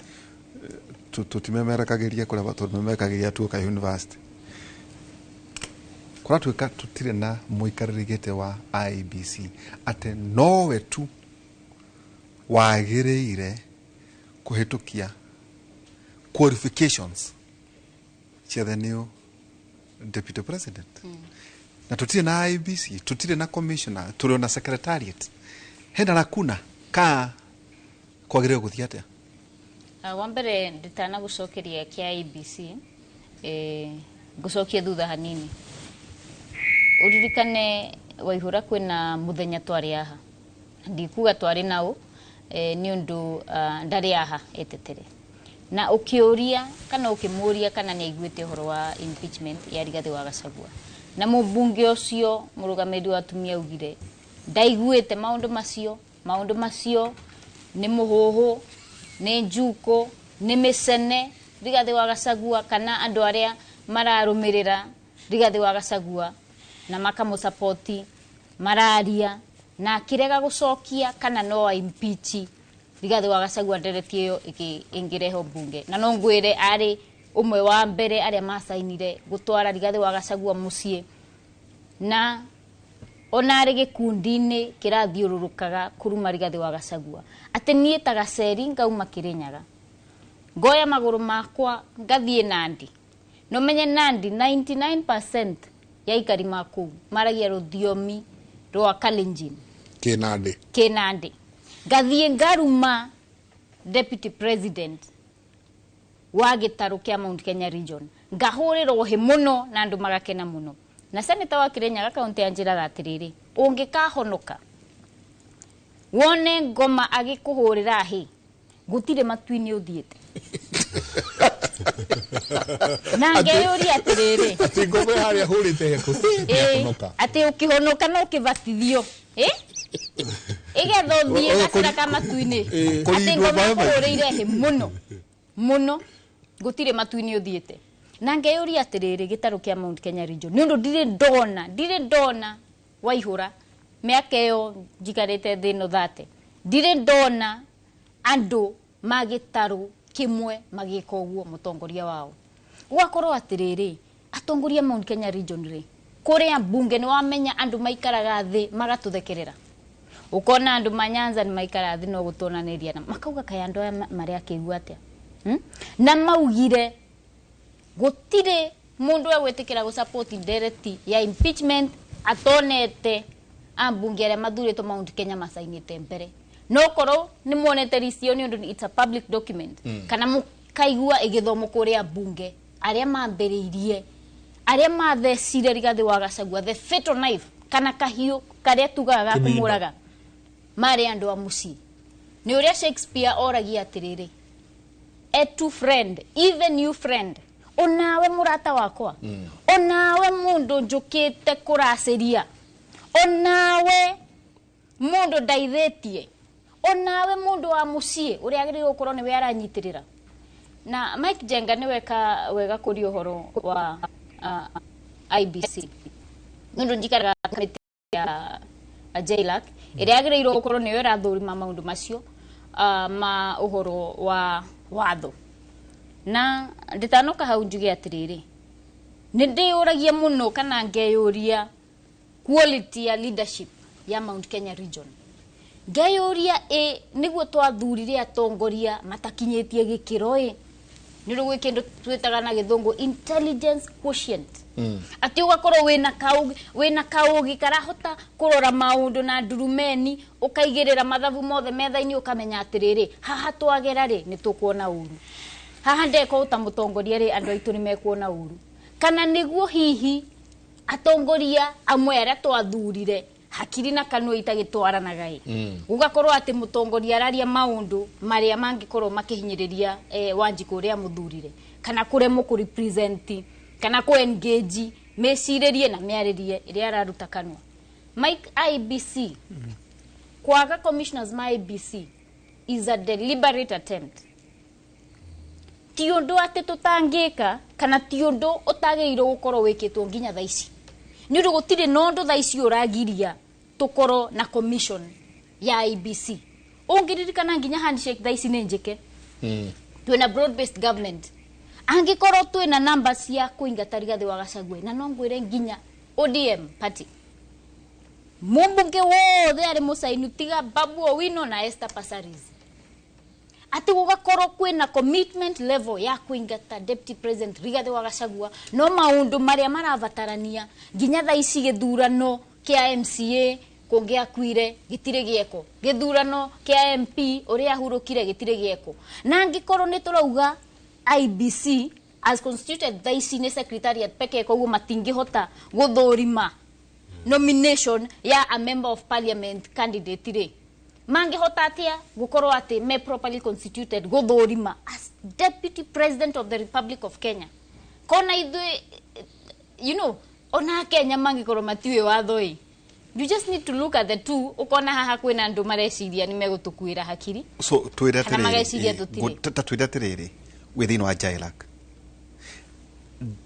tutimemerekagiria kuria batumemerekagiria tuka university kura tuika tutire na muikaririgite wa IBC ate nowe tu wagireire kuhitukia qualifications cia the new deputy president na tutire na IBC tutire na commissioner turi na secretariat henda lakuna ka kwagire guthia atia wambere nditana gucokeria kia IBC gucokia thutha hanini uririkane waihura kwina muthenya twari aha ndikuga twari nao ni undu ndari aha etetere na ukiuria kana ukimuria kana ni aiguite horo wa impeachment ya Rigathi wa Gachagua na mubunge ucio murugamiri wa tumia ugire ndaiguite maundu macio ni muhuhu ni njuko ni misene Rigathi wa Gachagua kana andu aria mararumirira Rigathi wa Gachagua na makamusapoti mararia na kirega gucokia kana no impeach Rigathi wa Gachagua nderetie yo ingireho bunge na no ngwire ari umwe wa mbere aria masainire gutwara Rigathi wa Gachagua mucie na ona ari gikundini kirathiururukaga kuruma Rigathi wa Gachagua ate nie tagaceri ngauma Kirinyaga ngoya maguru makwa ngathie Nandi no menye Nandi 99% ya ikari maku maragia ruthiomi rwa Kalenjin Kenandi gathie ngaruma deputy president wa gitaru kia Mount Kenya region ngahuriro he muno na andu magakena muno na senator wa Kirinyaga kaunti ya Njiraga atiriri ungikahonoka wone ngoma agikuhurira hi gutire matwini uthiete nange yuri atiriri ati ngoma haria hurite heko honoka ati ukihonoka no kibatithio igethothie gasira kama twini ati ngoma kuhurire he muno gutire matwini uthiete nange yuri atiriri gitaru kia Mount Kenya region nundu ndire ndona waihura miaka yo jikarete thino thate ndire ndona andu magitaru kimwe magika uguo mutongoria wao ugakorwo atiriri atongoria Mount Kenya region ri kuria bunge ni wamenya andu maikaraga thi magatuthekerera ukona andu manyanza ni maikara thi no gutonaniria na makauga kaya andu mari akigua atia na maugire gutire mundu agwetikira go support direct ya impeachment atonete ambunge aria mathurito Mount Kenya masainite mbere no koro ni monete risio ni undu it's a public document kana mukaigua igithomo kuria bunge aria mamberirie aria mathecire Rigathi wa Gachagua the fatal knife kana kahiu karia tugaga kumuraga mari andu a muci ni uria Shakespeare oragia atiriri a true friend even you friend onawe murata wakwa onawe mundu njukite kuraciria onawe mundu ndaithetie onawe mundu wa mucie uria agiri gukorwo ni we aranyitirira na Mike Jenga ni wega kuri uhoro wa IBC mundu njikara ya Jailak iria agiri gukorwo ni we arathurima maundu macio ma uhoro wa watho na nditanoka hau njuge atiriri ni ndiuragia muno kana ngeyuria quality ya leadership ya Mount Kenya region ngeyuria niguo twathurire atongoria matakinyetie gikiro ni rugo kindu twitaga na githungu intelligence quotient ati ugakorwo wina kaugi karahota kurora maundu na ndurumeni ukaigirira mathabu mothe metha-ini ukamenya atiriri haha twagera ri ni tukuona uru haha ndeko utamutongoria ri andu aitu ni mekuona uru kana niguo hihi atongoria amwe aria twathurire hakiri na kanua itagitwaranaga ugakorwo ati mutongoria araria maundu maria mangikorwo makihinyiriria Wanjiku uria muthurire kana kuremo ku represent kana ku engage meciririe na miaririe iria araruta kanua Mike IBC kwaga commissioners ma IBC is a deliberate attempt tiondo ate tutangika kana tiondo utagiriro gukorwo wikitwo nginya thaici ni ru gutire nondo thaici uragiria tukoro na commission ya IBC ungiririkana nginya handshake thaici ni njike twina broad based government angikoro twina numbers ya kuingata Rigathi wa Gachagua na no ngwire nginya ODM party mumbunge wothe ari musaini tiga Babu Owino na Esther Passaris ati gugakorwo kwina commitment level ya kuingata deputy president Rigathi wa Gachagua no maundu maria maravatarania nginya tha ici githurano kia MCA kongia kwire gitire gieko githurano kia MP uria hurukire gitire gieko na ngikorwo ni turauga IBC as constituted tha ici ni secretariat peke koguo matingihota guthurima nomination ya a member of parliament candidate ri mangihota atia gukorwo ati me properly constituted guthurima as deputy president of the Republic of Kenya kona ithui ona Kenya mangikorwo matiwe wathoi. You just need to look at the two ukona haha kwina andu mareciria ni megutukuira hakiri so twira tiriri within wa Jailak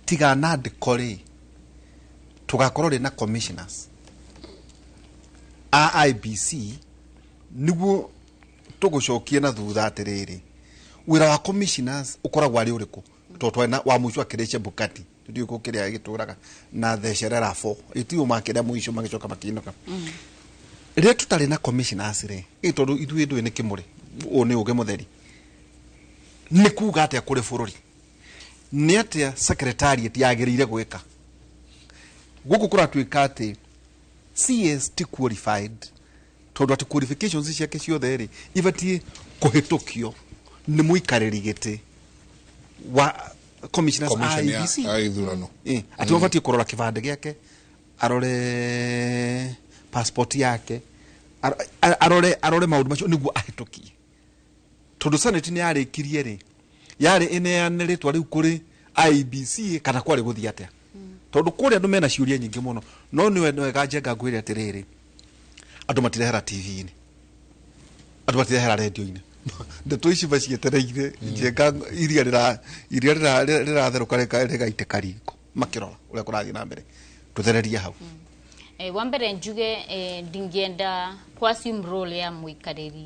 tiga na declare tugakorwo na commissioners IBC niguo tugucokie na thutha atiriri wira wa commissioners ukoragwo ari uriku totwana wa muico akireche bukati ndio ko kiria gituraga na thesherera 4 itio makiria muico magicoka makinoka ire tutari na commissioners ri itondu ithuĩ ndwe ni kimuri one uge mutheri ni kuga atia kuri bururi ni atia secretariat yagirire gwika guku kura twika ati CS ti qualified tondu ati qualifications ciake ciothe ri ibatie kuhitukio ni muikariri giti wa commissioners IBC aithurano ati obatie kurora kibande giake arore passport yake arore maundu macio niguo ahitukie tondu sanity ni yarikirie ri yari ineanĩrĩtwo riu kuri IBC kana kwari guthia atia tondu kuri andu mena ciuria nyingi muno no niwe gajenga ngwire atiriri andu matirehera TV-ini andu matirehera radio-ini ndeto ici bacietereire jenga iria riratheruka rigaite kariko makirora uria kurathii na mbere tuthereria hau wa mbere njuge ndingienda kwassume role ya muikariri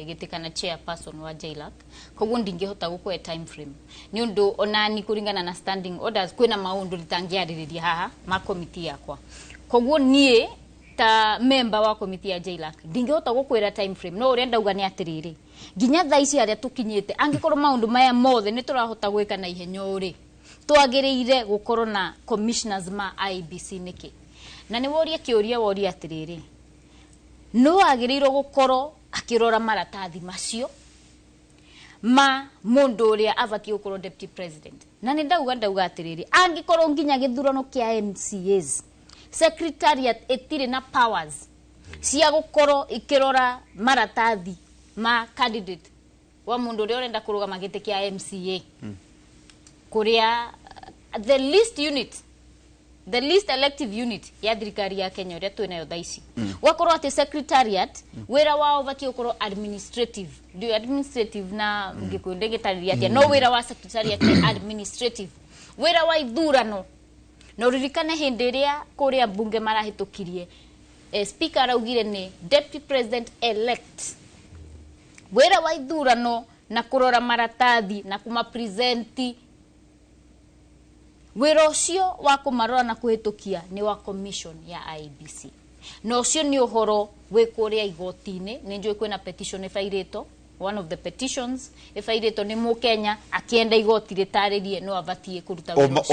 gitikana chairperson wa Jailak koguo ndingihota gukwe time frame ni undu onani kuringana na standing orders kwina maundu ritangiaririria haha ma committee yakwa koguo nie ta member wa committee ya Jailak ndingihota gukwira time frame no urenda uga ni atiriri nginya tha ici aria tukinyite angikorwo maundu maya mothe ni turahota gwika na ihenya uri twagiriire gukorwo na commissioners ma IBC niki na ni woria kiuria woria atiriri no agirirwo gukorwo akirora maratathi macio ma mundu uria abatie gukorwo deputy president na ni ndauga atiriri angikorwo nginya githurano kia MCAs secretariat etire na powers cia gukorwo ikirora maratathi ma candidate wa mundu uria urenda kurugama giti kia MCA kuria the least elective unit ya thirikari ya Kenya uria twinayo thaici wakorwo ati secretariat wira wao batie ukorwo administrative na ngikwende gitariria atia no wira wa secretariat administrative wira wa ithurano no ririkane hindi iria kuria bunge marahitukirie speaker augire ni deputy president elect wira wa ithurano na kurora maratathi na kuma presenti wira ucio wa kumarora na kuhitukia ni wa commission ya IBC no ucio ni uhoro we kuria igoti-ini ni njui kwina petition ifairito one of the petitions ifairito ni mukenya akienda igoti ritaririe no abatie kuruta wira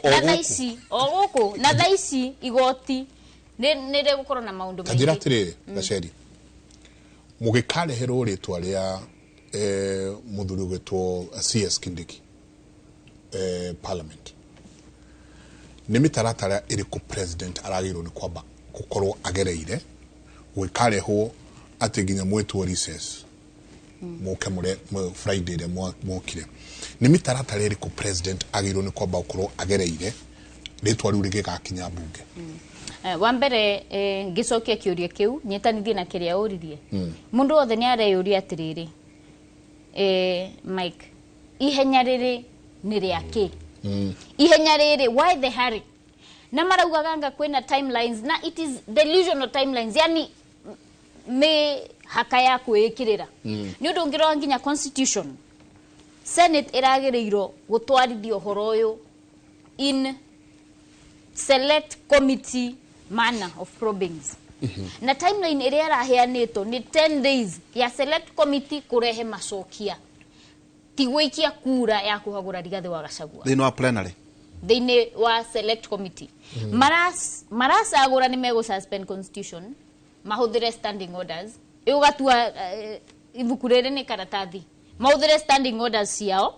na thaici oguku na thaici igoti ni gukorwo na maundu maingi tajira tiriri gaceri mugikareherwo ritwa ria muthuri ugitwo CS Kindiki parliament ni mitaratara iriku president aragirwo ni kwamba gukorwo agereire gwikarehwo ati nginya mwetwo recess muke mure Friday de mokire ni mitaratara iriku president agirwo ni kwamba gukorwo agereire ritwa riu rigigakinya bunge wa mbere ngicokia kiuria kiu nyitanithie na kiria uririe mundu wothe ni areyuria atiriri Mike ihenya riri ni riaki ihenya riri why the hurry na maraugaga kwina timelines na it is delusional timelines yani me haka ya kuikirira ni undu ngiro nginya constitution Senate iragereiro gutwarithio horo uyu in select committee manner of probings. Na timeline iria raheanitwo ni 10 days ya select committee kurehe macokia tigwikia kura ya kuhagura Rigathi wa Gachagua They know plenary. Thini wa select committee. Maracagura ni mego suspend constitution, mahuthire standing orders. Ugatua ibuku riri ni karatathi. Mahuthire standing orders ciao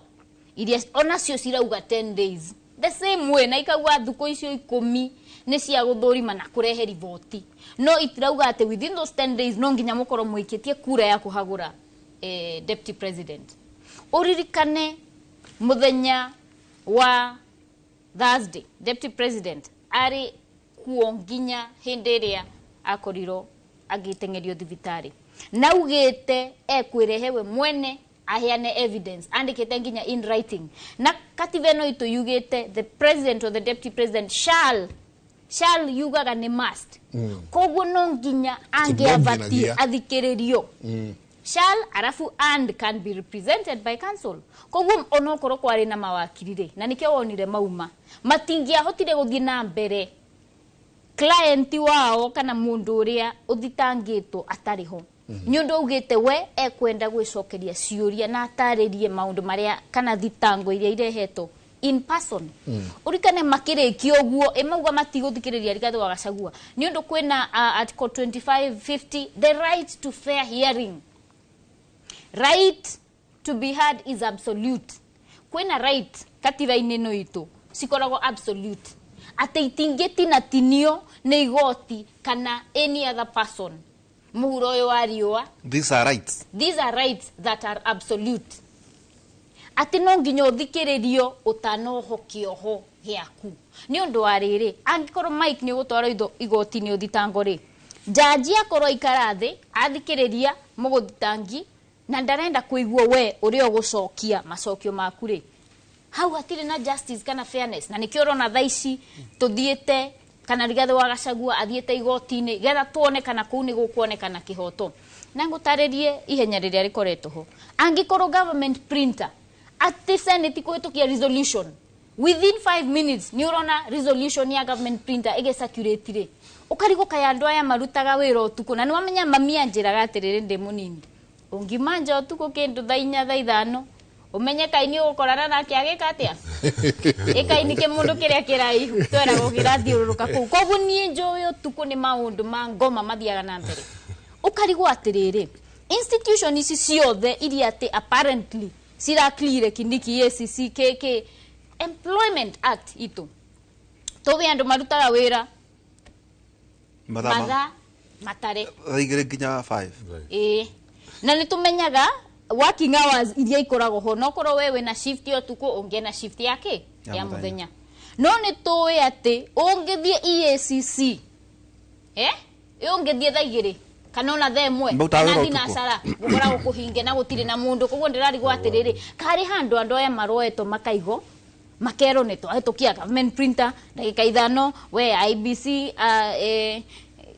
iria onacio cirauga 10 days. The same way na ikagwa thuko icio 10 ni cia guthurima na kurehe riboti. No itirauga ate within those 10 days no nginya mukoro mwikitie kura ya kuhagura deputy president. Uririkane muthenya wa Thursday deputy president ari kuonginya hindi iria akoriro agitengerio thibitari na ugite ekwirehewe mwene aheane evidence andikite nginya in writing na katiba no itu yugite the president or the deputy president shall yugaga ni must koguo no nginya angeabatie athikiririo shall arafu and can be represented by council koguo onokoro kwari na mawakirire na nikio wonire mauma matingia hotire guthie na mbere client wao kana mundu uria uthitangitwo atariho nyundo ugite we ekwenda gwicokeria ciuria na ataririe maundu maria kana thitango iria irehetwo in person urikane makirikio guo emauga matiguthikireria Rigathi wa Gachagua nyundo kwina article 2550 the right to fair hearing. Right to be heard is absolute. Kwena right katiba-ini no itu sikoragwo absolute. Ate itingeti na tinio ne igoti kana any other person. Muhuro yo ariwa. These are rights. These are rights that are absolute. Ate no nginyo thikiririo utano hokioho giaku. Ni undu wa riri angikoro Mike ni gutwara igoti ni uthitango ri. Jaji akorwo ikarathi athikiriria muguthitangi na ndarenda kuigua we uri ogucokia macokio maku ri hau hatire na justice kana fairness na nikio rona thaici tuthiete kana Rigathi wa Gachagua athiete igoti-ini getha tuone kana kuu ni gukuonekana kihoto na ngutaririe ihenya riria rikoretwo ho angikorwo government printer ati senate kuhitukia resolution within 5 minutes ni urona resolution ya government printer ige circulate ri ukarigo kaya andu aya marutaga wira utuku na ni wamenya mamia njiraga atiriri ndi munini ungimanja utuku kindu thainya thaithano umenye kaini ukorana nake agika atia ikaini ke mundu kiria kiraihu twera gugira thiururuka kuu koguo nie njoe utuku ni maundu ma ngoma mathiaga na mbere ukarigwo atiriri institution ici ciothe iria ati apparently sira clear kindiki ACC KK Employment Act itu tobe andu marutaga wira matha matare Aigire nginya 5 na nitumenyaga working hours iria ikoragwo ho no korwo wewe na shift yo tuko unge na shift yake ya muthenya no ni towe ati ungithie EACC ungithie thaigiri kana ona themwe na dinasara gukoragwo kuhinge na gutire na mundu koguo ndirarigwo atiriri kari handu andu aya maroeto makaigo makero neto ahitukia government printer ndagika ithano we IBC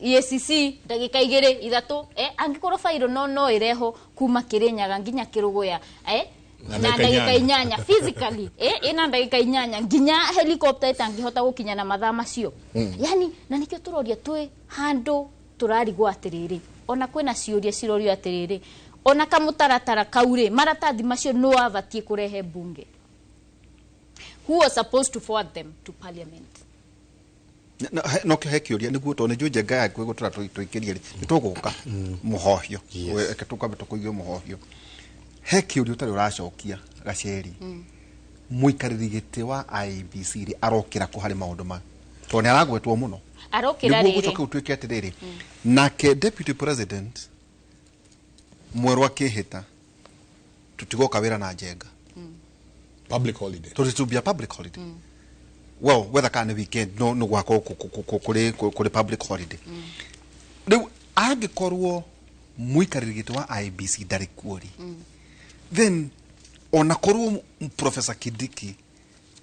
EACC ndagika igiri ithatu angikorwo fairo no ireho kuma Kirinyaga nginya Kiruguya na ndagika inyanya physically ina ndagika inyanya nginya helicopter itangihota gukinya na mathaa macio yani na nikio turoria twi handu turarigwo atiriri ona kwina ciuria cirorio atiriri ona kamutaratara kaure maratathi macio no abatie kurehe bunge who was supposed to forward them to parliament. No kiuria niguo to njuje ngaya kwego tũikirie nituguka muhohio eketuka betukuigio muhohio kiuria utari uracokia Gacheri muikariri giti wa IBC ri arokira ku hari maundu ma to ni aragwetwo muno arokira riri niguo gucoka atiriri nake deputy president mwerwa kihita tutigoka wira na njenga public holiday to be a public holiday well whether can weekend no gwako kuri public holiday riu angikorwo muikarigite wa IBC ndari kuori then ona korwo Professor Kindiki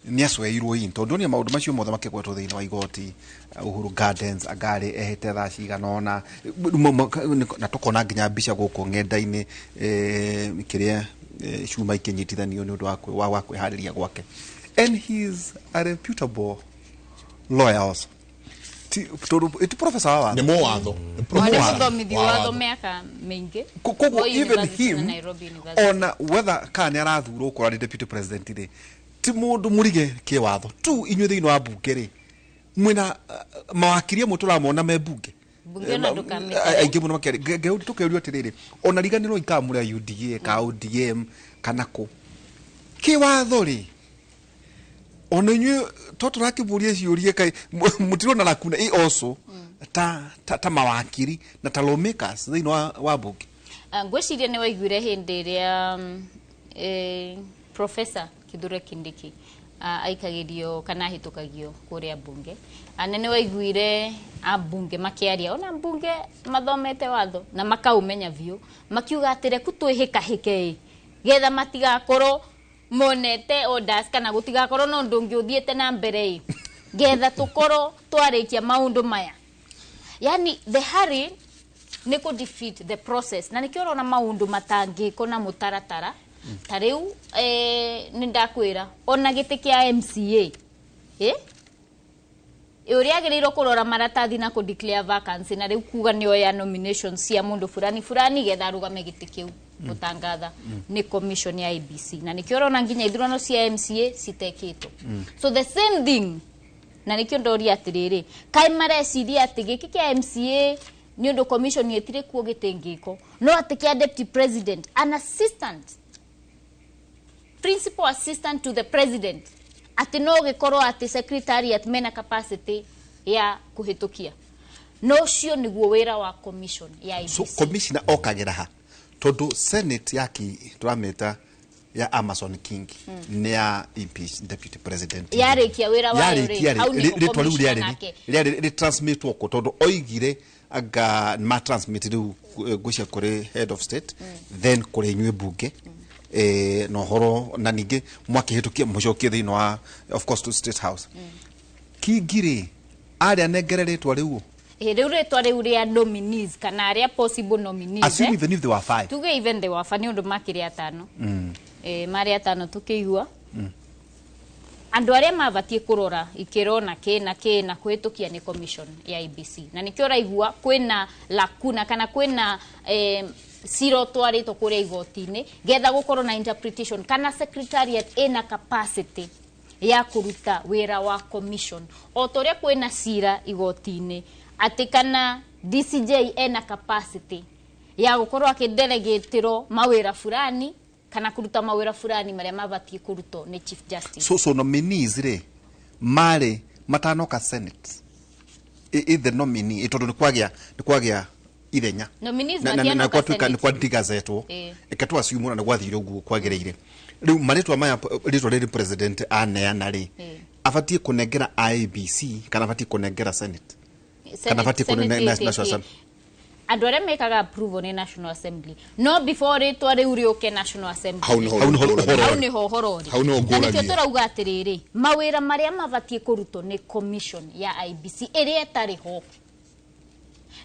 ni asweirwo into ndoni maundu macio mothe makigwetwo thiini wa igoti Uhuru Gardens agari ehete thaa ciganona na tukona nginya mbica guku ngenda-ini kiria cuma ikinyitithanio ni undu wa kwihariria gwake, and he is a reputable lawyer also. It's professor wa ni mo watho miaka mingi kogo even him on whether kan arathurwo ko ari deputy president ri ti mundu murige ki watho tu inywe thiini wa bunge ri mwina mawakiria mutura mona me bunge na dukamita aingi muno makeri geudi tukerio tiriri ona riganiro ikamura UDA ka ODM kana ko ki watho ri ona inywe totorakiburia ciurie kai mutiro na lakuna also ta mawakiri na ta lawmakers thiini wa bunge. Ngwiciria ni waiguire hindi ria Professor Kithure Kindiki aikagirio kana hitukagio kuria bunge, anene waiguire abunge makiaria ona bunge mathomete watho na makaumenya view makiuga atire kutwihika hike getha matigakorwo monete orders kana gutigakorwo no ndungi uthiete na mbere getha tukoro twarikia maundu maya. Yani the hurry ni ku defeat the process na nikiora na maundu matangi kona mutaratara tariu ni ndakwira ona giti kia MCA uri agiriro kurora maratathi na ku declare vacancy na riu kuga ni oya nominations cia mundu fulani fulani getha rugame giti kiu mutangatha ni commission ya IBC na nikiora ona nginya ithurano cia MCA citekitwo. So the same thing na nikio ndori atiriri kai mareciria ati giki kia MCA ni undu commission yetire kuo gitengiko no atikia deputy president an assistant principal assistant to the president ati no gikorwo ati secretariat mena capacity ya kuhitukia no cio niguo wira wa commission ya IBC. So commissioner okagira ha tondu senate yaki turameta ya Amazon King ni ya impeach deputy president yarikia wira wa ritwa riu riari transmit wako tondu oigire aga ma transmit riu gucia kuri head of state then kuri nywe bunge no horo na ningi mwakihitukia mucokie thiini wa of course to state house kigire aria nengereretwa riu riu ritwa riu ria nominees kana aria possible nominees assume even if they were 5 tuge even they were 5 ni undu makiri atano mari atano tukiigua andu aria mabatie kurora ikiro na kina kuhitukia ni commission ya IBC na nikio raigua kwina lakuna kana kwina siro twarito kuria igotini getha gukorwo na interpretation kana secretariat ina capacity ya kuruta wira wa commission o toria kwina sira igotini ati kana DCJ ina capacity ya gukorwo akidelegatiro mawira fulani kana kuruta mawira fulani maria mabatie kuruto ni chief justice. So nominees re mare matanoka senate the nominee itondo ni kwagia irenya nominees matiano ka senate ni kwa digazetwo ikatwa siumuna na gwathire uguo kwagereire riu maritwa maya ritwa riri president aneana ri abatie kunengera IBC kana abatie kunengera senate kana abatie kunengera national assembly andu aria mekaga approval ni national assembly no before ritwa riu rioke national assembly hau ni hohorori nikio turauga atiriri mawira maria mabatie kuruto ni commission ya IBC iria tari ho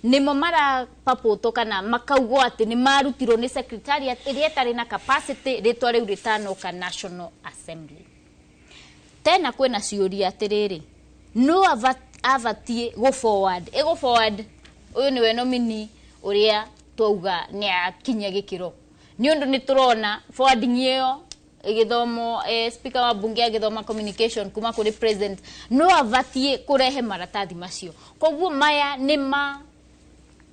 nimo mara papoto kana makaugo ati ni marutirwo ni secretariat iria tari na capacity ritwa riu ritano ka national assembly tena kwena ciuria atiriri no avatie go forward uyu ni we nominee uria twauga ni akinya gikiro ni undu ni turona forwarding iyo igithomo speaker wa bunge agithoma communication kuma kuri president no avatie kurehe maratathi macio koguo maya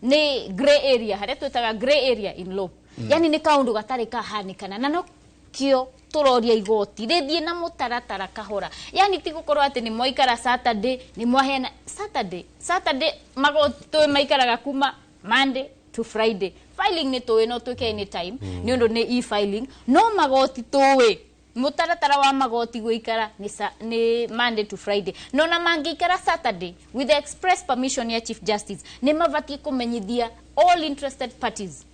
ni gray area haria twetaga gray area in law yani ni kaundu gatari kahanikana na no kio turoria igoti rithie na mutaratara kahora yani ti gukorwo ati ni moikara Saturday ni mwahena Saturday magoti to maikaraga kuma Monday to Friday filing ni to no to any time ni undu ni e-filing no magoti towe mutaratara wa magoti guikara ni Monday to Friday no na mangikara Saturday with the express permission ya chief justice ni mavati kumenyithia all interested parties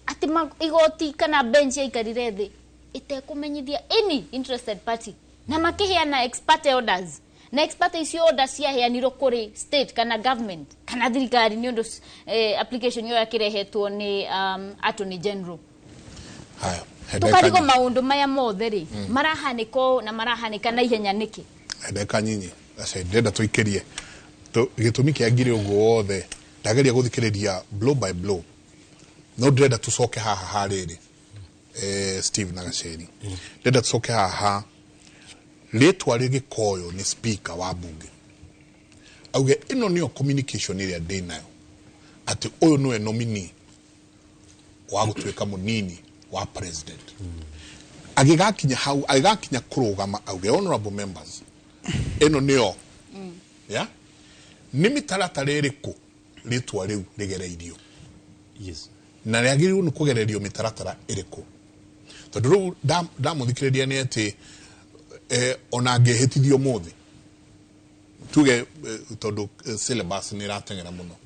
ati igoti kana bench ikarire thi itekumenyithia any interested party na makiheana expert orders na expert isi orders ya heaniro kuri state kana government kana thirikari ni undu application yo yakirehetwo ni attorney general. Haya tukarigo maundu maya mothe ri marahaniko na marahanika na ihenya niki ndeka nyinyi ase ndenda tuikirie gitumi kia ngire ugo wothe ndageria guthikiriria blow by blow no ndenda tucoke haha hariri Steve na Gacheri ndenda tucoke haha letwa rigi koyo ni speaker wa bunge auge ino niyo communication iria ndi nayo ati uyu niwe nominee wa gutwika munini wa president agigakinya hau agigakinya kurugama auge honorable members ino niyo ya ni mitaratara iriku letwa riu rigereirio yes na riagiriru ni kugererio mitaratara iriku tondu ndamuthikiriria ni ati ona ngehitithio muthi tuge tondu syllabus ni ratengera muno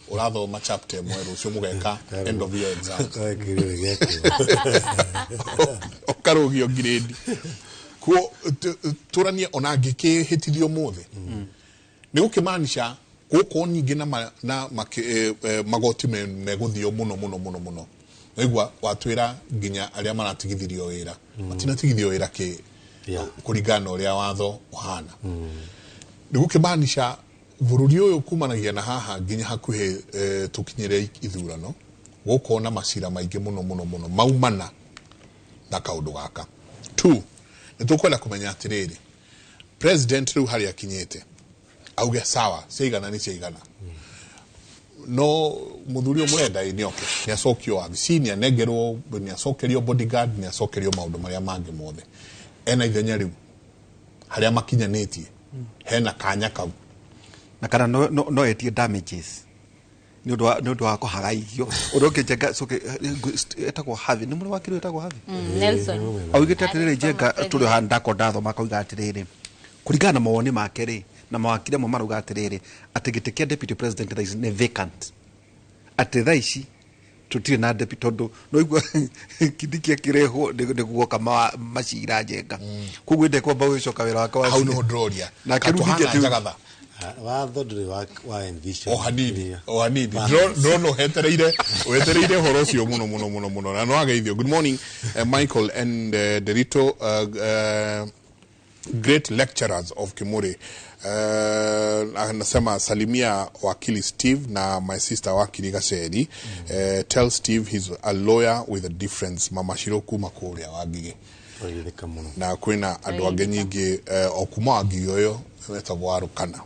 urathoma chapter mweru ucio mugeka end of year exam okarugio grade ko turania ona ngikihitithio muthi ni gukimanisha guko nyingi na magoti meguthio muno igwa watwira nginya aria maratigithirio wira matinatigithio wira ki kuringana uria watho uhana ni gukimanisha bururi uyu kumanagia na haha nginya hakuhe tukinyire ithurano guko na Maciira maingi muno maumana na kaundu gaka 2 nitukwenda kumenya atiriri president riu hari akinyete auge sawa seigana ni seigana no muthuri umwenda inioke ni acokio abisini anegerwo ni acokerio bodyguard ni acokerio maundu maria mangi mothe ena ithenya riu haria makinyanetie hena kanya kau na kana no etie damages ni undu wa kuhaga igio uroke jenga soke etagwo havi ni muri wakiri etagwo havi Nelson augite atiriri jenga turi handa ko ndatho makauga atiriri kuringana na mawoni make ri na mawakiri mo maruga atiriri ati gite kia deputy president is vacant ati thaici tutire na deputy tondu no igwa kidikia kireho niguo kama Maciira jenga kugwinde kwa bawo icoka wira wakwa hau no ndroria na kirugikia jagatha watho nduri wa envision ohanini no hetereire horo ucio muno na no ageithio. Good morning Michael and Derito great lecturers of Kimuri. Anasema salimia wakili Steve na my sister wakili Gacheri. Tell Steve he's a lawyer with a difference. Mama Shiroku makuria wagige na kwina andu ange nyingi okuma wagige uyo metagwo warukana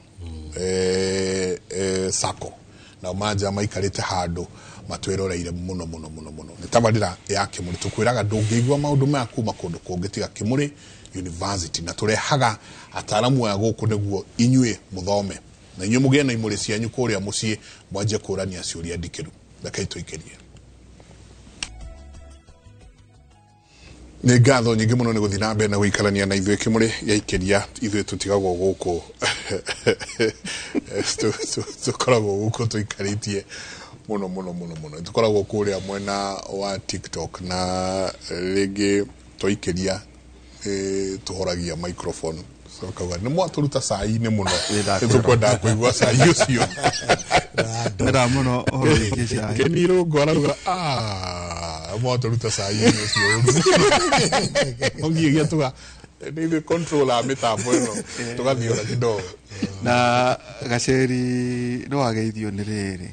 sako na maja maikarite handu matweroreire muno nitabarira ya Kimuri tukwiraga ndungigwa maundu ma kuma kundu kungitiga Kimuri University na turehaga ataramu ya guku niguo inyue muthome na inyue mugie na imuri cianyu kuria mucie mwanje kurania ciuria ndikiru ndakaito ikerie ni ngatho nyingi muno ni guthina mbe na guikarania na ithuĩ Kimuri ya ikeria ithuĩ tutigagwo guku tukoragwo guku tuikaritie muno tukoragwo kuria mwena wa TikTok na rĩngĩ tuikeria tuhoragia microphone so kaga ni mwaturuta sai-ini muno tukwenda kuigua sai ucio nda muno horoikisha keniro ngwararuga mwaturuta sai-ini ucio ongigia tuga ni controller mitambo ino tugathiora kidogo na Gacheri no ageithio ni riri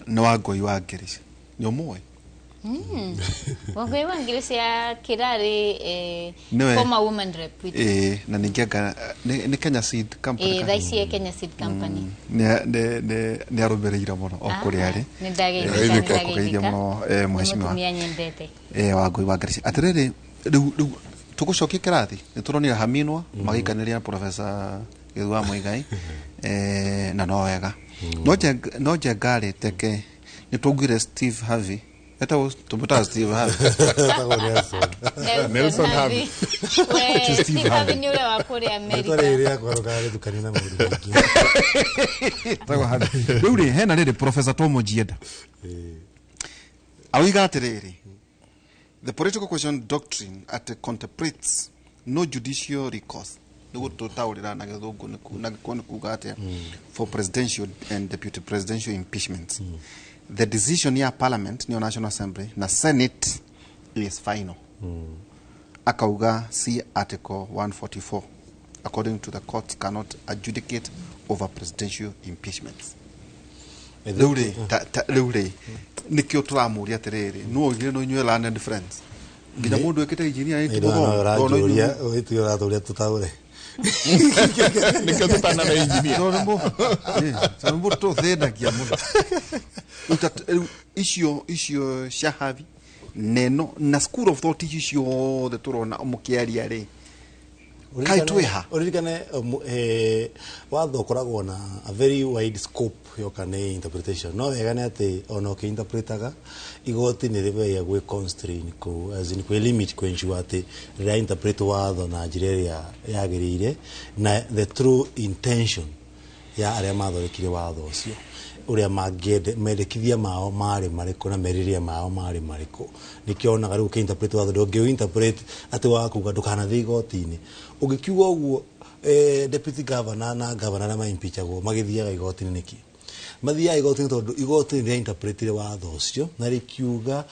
no Wangui wa Ngirici ni umwe Wangui wa Ngirici ya Kirari former woman rep na ningenga ni Kenya Seed Company thaisi Kenya Seed Company ni arubereira muno okuri ari ni ndageithia muno mheshimiwa nyendete Wangui wa Ngirici atiriri riu tugucokia kirathi ni turonira haminwa magikaniria na professor Githua Muigai na no wega no jengari teke ni tugire Steve Harvey eta tumuta Steve Harvey Nelson Harvey Steve Harvey ni ule wa kule America twareria kwa rugari dukanina muri rĩu hena rĩrĩ Professor Tom Ojienda awiga atiriri the political question doctrine contemplates no judicial recourse nugo tutaurira na githungu na kuga atia for presidential and deputy presidential impeachments the decision ya parliament ni National Assembly na Senate is final. Akauga see article 144 according to the courts cannot adjudicate over presidential impeachments. Leure nikio turamuria atiriri no ngire no nywe land and friends nginya mundu ekite engineer ito urathũria tutaure nikio tutana na engineer no mbo to thedagia mundu icio shahavi neno na school of thought icio the turona mukiaria ri kai tweha uririkane watho koragwo na a very wide scope yokane interpretation no wega ne ati ona ukiinterpretaga igoti ni ribe gwe constraint ko as in kwe limit kwe ensure ati re interpret watho na njira yagirire na the true intention ya aria mathorikire watho ucio uria mangende mendekithia mao mari mariko na meriria mao mari mariko nikionaga riu ke interpret watho ndonge interpret ati wakuga ndukana thigotini ugikiuga uguo deputy governor na governor na maimpichagwo magithiaga igotini niki mathiaga igotini tondu igotini ria interpretire watho ucio na rikiuga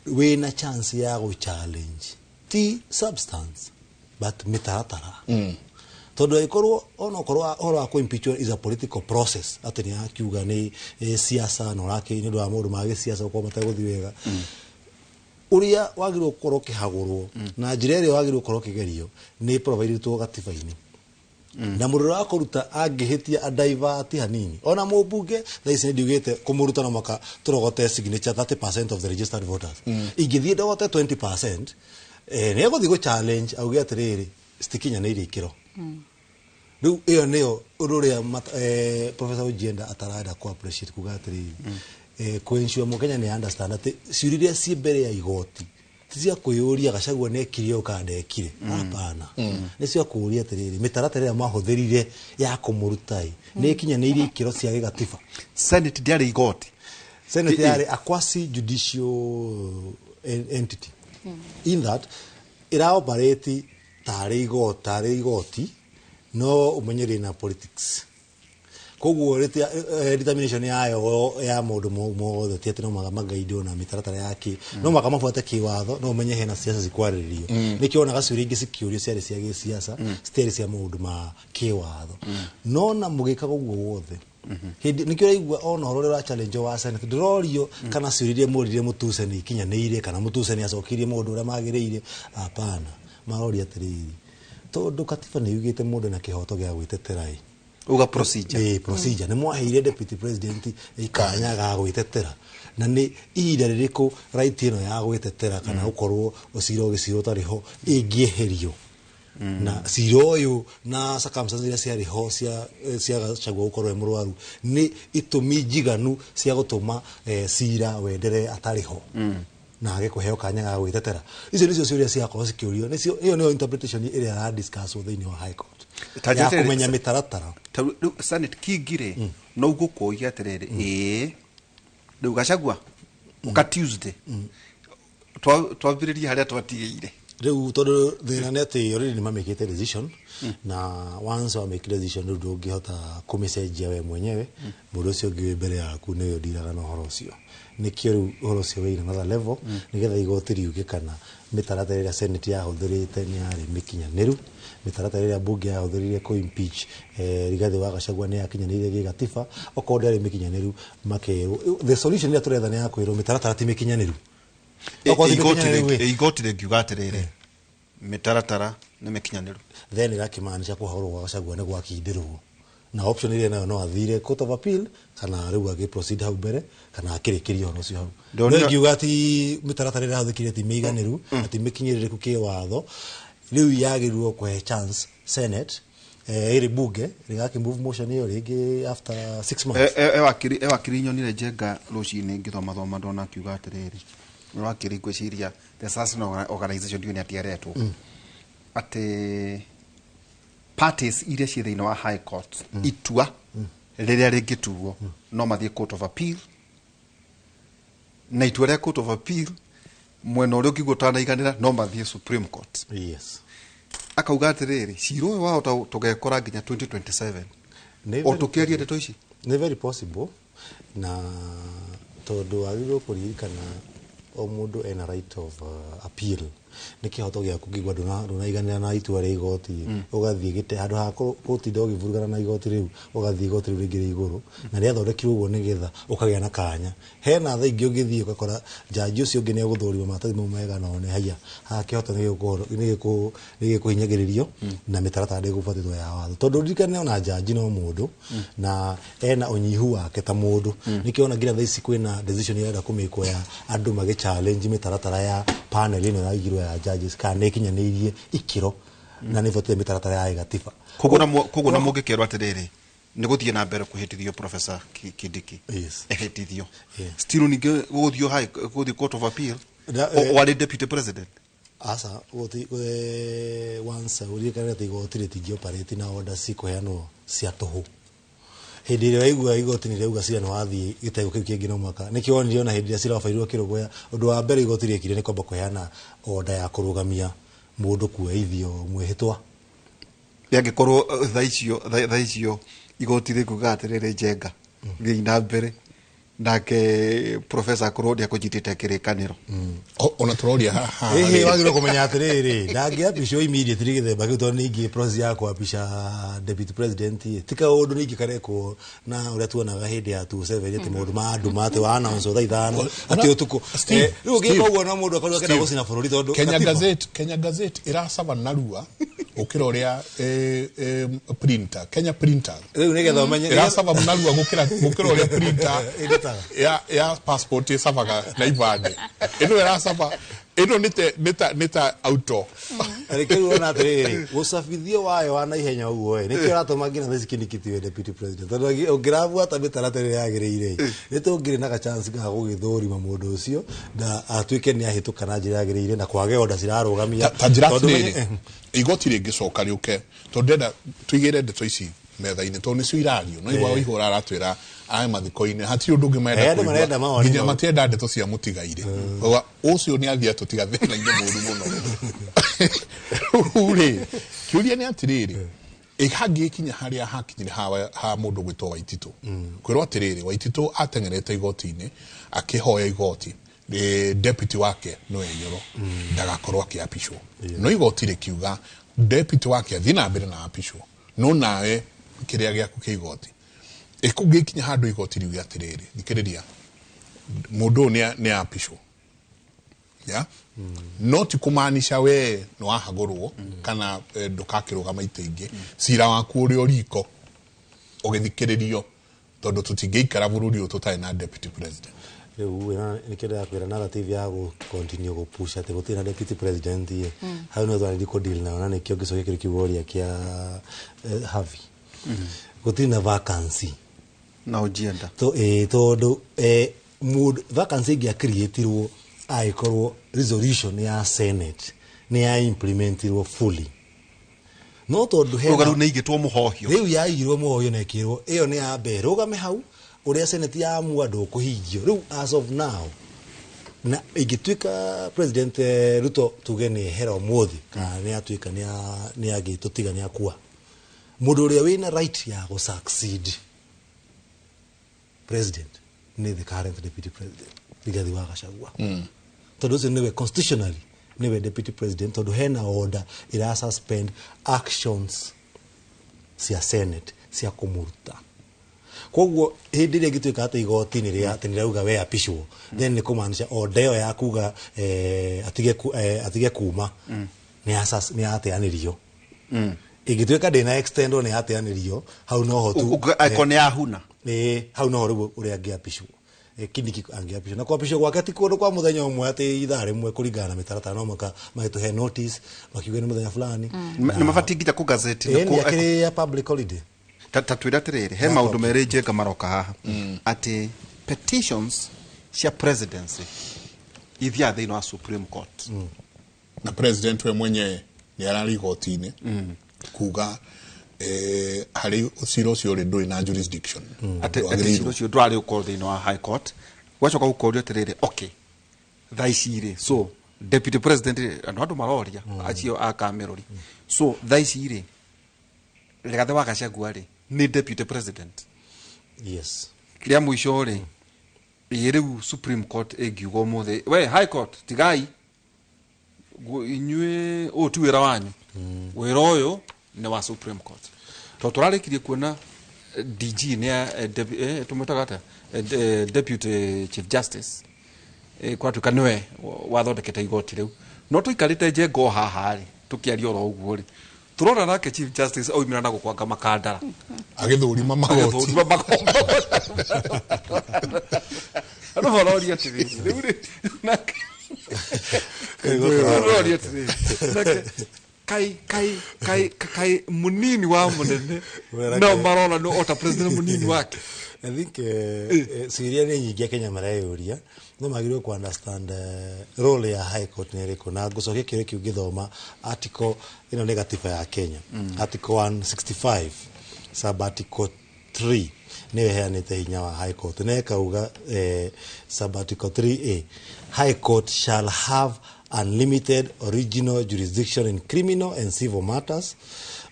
wina chance ya go challenge ti substance but mitaratara tondu ikorwo ona korwo ora ko impeachment is a political process atini akiuga ni siasa no rake ni ndo wa mundu magi siasa ko mataguthi wega uria wagirwo korwo kihagurwo na njira ire wagirwo korwo kigerio ni provided to gatiba-ini na mundu rakuruta angihitia a divert hanini ona mubunge thaisi ndiugite kumuruta na maka turogote signature 30% of the registered voters ingithie ndogote 20% ni guthi go challenge auge atiriri stikinya ni irikiro riu iyo niyo ururia professor Ujenda atarada ko appreciate kuga atiriri kuensure mukenya ni understand ati ciuriria ci mbere ya igoti tizia kuyuria Gachagua nekire ukandekire hapana nicio kuuria atiriri mitaratara ya mahuthirire ya kumurutai ni kinya ni iri kiro cia gigatiba Senate diari igoti Senate yari a quasi judicial entity in that ira operate tari igoti no umenyere na politics koguo determination yayo ya mundu mothe tiete no magaidio na mitaratara yake no makamafuata kiwatho no umenye hena siasa zikwaririo nikiona gacuri ingi cikiurio ciari cia gisiasa steri cia mundu ma kiwatho no na mugikaga uguo wothe hindi nikio raigua ona horo ra challenge wa Senate ndirorio kana ciuririe murire mutuseni ikinyanire kana mutuseni acokirie mundu ura magirire hapana maroria atiriri tondu katiba ni yugite mundu na kihoto gia gwitetera uga procedure procedure ni mwaheire deputy president ikanya ga gwitetera na ni ihinda ririko right ino ya gwitetera kana ukorwo uciro giciro tariho ingieherio na ciroyo na circumstances iria ciari ho cia Gachagua ukorwo murwaru ni itumi jiganu cia gutuma cira wendere atariho na age kuheo kanya ga gwitetera icio nicio ciuria cia ko cikiurio nicio iyo no interpretation iria ra discuss within your high court ya kumenya mitaratara Senate kigire no gukoya atiriri riu Gachagua uka Tuesday twambiririe haria twatigeire riu tondu thina neti already ni mamekete decision na once wa make decision ndu ndungihota kumecenjia we mwenyewe mundu ucio ngi mbere yaku niyo ndiraga no horo ucio nikio riu horo ucio we another level nigetha igoti riuge kana mitaratara iria Senate yahuthirite ni ari mikinyaniru mitaratara iria bunge yahuthirire ko impeach Rigathi wa Gachagua ni yakinyanire gigatiba okonde ari mikinyaniru makero the solution iria turetha ni ya kwiro mitaratara ti mikinyaniru igoti regiuga atiriri mitaratara ni mikinyaniru then irakimaanisha kuhagũrwo gwa Gachagua ni gwakindirwo na option iria nayo no athire court of appeal kana riu agi proceed hau mbere kana akirikirio ono cio hau ngiuga ati mitaratara iria hathikire ti miganiru ati mikinyiririku kiwatho riu yagirwo kuhe chance Senate iri bunge rigaki move motion iyo ringi after 6 months ewakiri nyonire Njenga rucini ngithoma thoma ndona kiuga atiriri wakiri gwiciria the national organization union atiaretwo ati parties iria cie thiini wa high court itua riria ringituo no mathie court of appeal na itua ria court of appeal mwena uria ukigutana iganira no mathie supreme court yes akauga atiriri ciro wao tugekora nginya 2027 o tukiaria ndeto ici ni very possible na tondu agirwo kuririkana o mundu ena right of appeal nä kä hoto gä aku ngä gua ndånaiganä na itua rä igoti å gathiä gä te handå ha gå tinda å gä burugana na igoti rä u å gathiä igoti rä u rä ngä rä igå rå na rä athondekirwo å guo nä getha å kagä a na kanya hena tha ingä å ngä thiä å gakora njanji å cio å ngä nä egå thå rima maratathi mau mega none haiya haha kä hoto nä gä kå hinyagä rä rio na mä taratara ndä gå batä ya watho tondå ririkane ona njanji no må ndå na ena å nyihu wake ta må ndå nä kä ona nginya tha ici kwä na decision ärenda kå mä kwo ya andå magä challenge mä taratara ya panel ä no yaigirwo ya judges kana ikinyanĩirie ikiro na nä botire mä taratara ya gatiba koguo na må ngä kerwo atä rä rä nä gå thiä na mbere kå hä tithio Professor Kindiki ehä tithio still ningä gå thiä gå thiä court of appeal warä deputy president asa once uririkane atä igoti rä tingä operate na order cikåheanwo cia tåhå hä ndä ä rä a waigua igoti nä rauga cira nä wathiä gä tegå kä u kä ngä no mwaka nä kä onire ona hä ndä ä rä a cirabairwo kä rå å ndå wa mbere igoti rä ekire nä kwamba kåheana order ya kå rå gamia må ndå kuoithio mwä hä twa rä angä korwo tha icio igoti rä kuga atä rä rä njenga thiä na mbere nake professor akorwo ndä akå nyitä te kä rä kanä ona tå roria haha wagä kå menya atä rä rä ndangä apicio immediately gä themba kä u tondå nä ingä process ya kwapica deputy president tika å ndå nä ingä karekwo na å rä a tuonaga hä ndä ya 27 atä maå ndå ma andå matä wa announce tha ithano atä å tukå rä u å gä ka å guo no må ndå akorwo akenda gå cina bå rå ri tondå Kenya Gazette ä racaba narua å kä ra å rä a printer Kenya printer rä u nä getha å menye ä racaba narua gå kä ra å rä a printer ya passport ĩcabaga na ibandĩ ĩno ĩracaba ĩno nĩ ta auto rĩkĩu ona atĩrĩrĩ gũcabithio wayo wa naihenya ũguo nĩkĩo ũratũma nginya thaici Kindiki tiwe deputy president tondũ ũngĩrabuata mĩtaratara ĩrĩa yagĩrĩire nĩ tũngĩrĩ na gachance ga gũgĩthũrima mũndũ ũcio na atuĩke nĩ ahĩtũka na njĩra yagĩrĩire na kwage order cirarũgamia ta njĩra atĩrĩrĩ igoti rĩngĩcoka rĩũke tondũ ndenda tũigĩre ndeto ici metha-inĩ tondũ nĩcio irario no igwa ihũra aratwĩra aä mathiko-inä hatirä å ndå å ngä marenda kåigua nginya matienda ndeto cia må tigairä å cio nä athiä tå tiga thä-na-inä må ru må no rä kä å ria nä atä rä rä hangä kinya harä a hakinyire ha må ndå gwä two Waititå kwä rwo atä rä rä Waititå atengerete igoti-inä akä hoya igoti deputy wake no enyoro ndagakorwo akä apicwo no igoti rä kiuga deputy wake athiä na mbere na apicwo no nawe kä rä a gä aku kä igoti ĩkũngĩ kinya handũ igoti riu atĩrĩrĩ thikĩrĩria mũndũ nĩ apicwo ya no ti kũmaanisha we nĩ wahagũrwo kana ndũgakĩrũgama itĩ ingĩ cira waku ũrĩ o riko ũgĩthikĩrĩrio tondũ tũtingĩikara bũrũri ũyũ tũtarĩ na deputy president rĩu nĩ kĩndũ ya kwĩra narrative ya gũ-continue gũ-push atĩ gũtirĩ na deputy president hau nĩ twanĩrĩ kũ-deal nao na nĩkĩo ngĩcokia kĩũria kĩa Havi gũtirĩ na vacancy na ujienda tondũ vacancy ĩngĩ creatirwo agĩkorwo resolution ya Senate nĩ ya implementirwo fully no tondũ rũgarũ nĩ igĩtwo mũhohio rĩu yaigirwo mũhohio na ĩkĩrwo ĩyo nĩ ya mbere rũgame hau ũrĩa Senate yamua ndũkũhingio rĩu as of now na ĩngĩtuĩka President Ruto tuge nĩ ehera ũmũthĩ kana nĩ atuĩka nĩ agĩtũtiga nĩ akua mũndũ ũrĩa wĩna right ya gũ-succeed president nĩ the current deputy president Rigathi wa Gachagua tondũ ũcio nĩwe constitutionally nĩwe deputy president tondũ hena order ĩra suspend actions cia Senate cia kũmũruta koguo hĩndĩ ĩrĩa ĩngĩtuĩka atĩ igoti nĩ rĩrauga we apicwo then nĩ kũmaanisha order ĩyo ya kuga atige kuma nĩ yateanĩrio igituĩka ndĩna extend nĩ yateanĩrio hau noho tu nĩ yahuna hau noho rĩu ũrĩa angĩapicwo Kindiki angĩapicwo na kwapicwo gwake ti kũndũ kwa mũthenya ũmwe atĩ ithaa rĩmwe kũringana na mĩtaratara no magĩtũhe notice makiuga nĩ mũthenya fulani nĩ mabatiĩ nginya kũ gazeti akĩrĩ ya public holiday ta twĩra atĩrĩrĩ he maũndũ merĩ njenga maroka haha atĩ petitions cia presidency ithiaga thĩinĩ wa Supreme Court na president we mwenyewe nĩ ararĩ igoti-inĩ kuga harĩ ũcira ũcio ũrĩ ndũrĩ na jurisdiction atĩ ũcira ũcio ndwarĩ ũkorwo thĩinĩ wa High Court gwacoka gũkorio atĩrĩrĩ okay thaa ici rĩ so deputy president andũ maroria acio a kamerori so thaa ici rĩ Rigathi wa Gachagua rĩ nĩ deputy president yes kĩrĩa mũico rĩ Yeriu Supreme Court egiugo mothe we High Court tigai inyue o tu wira wanyu wira uyu ni wa Supreme Court to turarikirie kuona DG ne tumutagata Deputy Chief Justice kwa tukaniwe wathondekete igoti riu no tuikarite njengo haha ri tukiaria oro uguo ri turona nake Chief Justice oimira na gukwanga makandara agithurima magoti ano hororia tiri riu ri nake hororia tiri nake kai munini wa munene no marona no ota president munini wake. I think Syria ni nyingi Kenya marayuria no magirwe ku understand role ya High Court ni riko na gucokia kire kiugithoma article ino negative ya Kenya article 165 sub article 3 ni heanite hinya wa High Court ne kauga sub article 3A High Court shall have unlimited original jurisdiction in criminal and civil matters.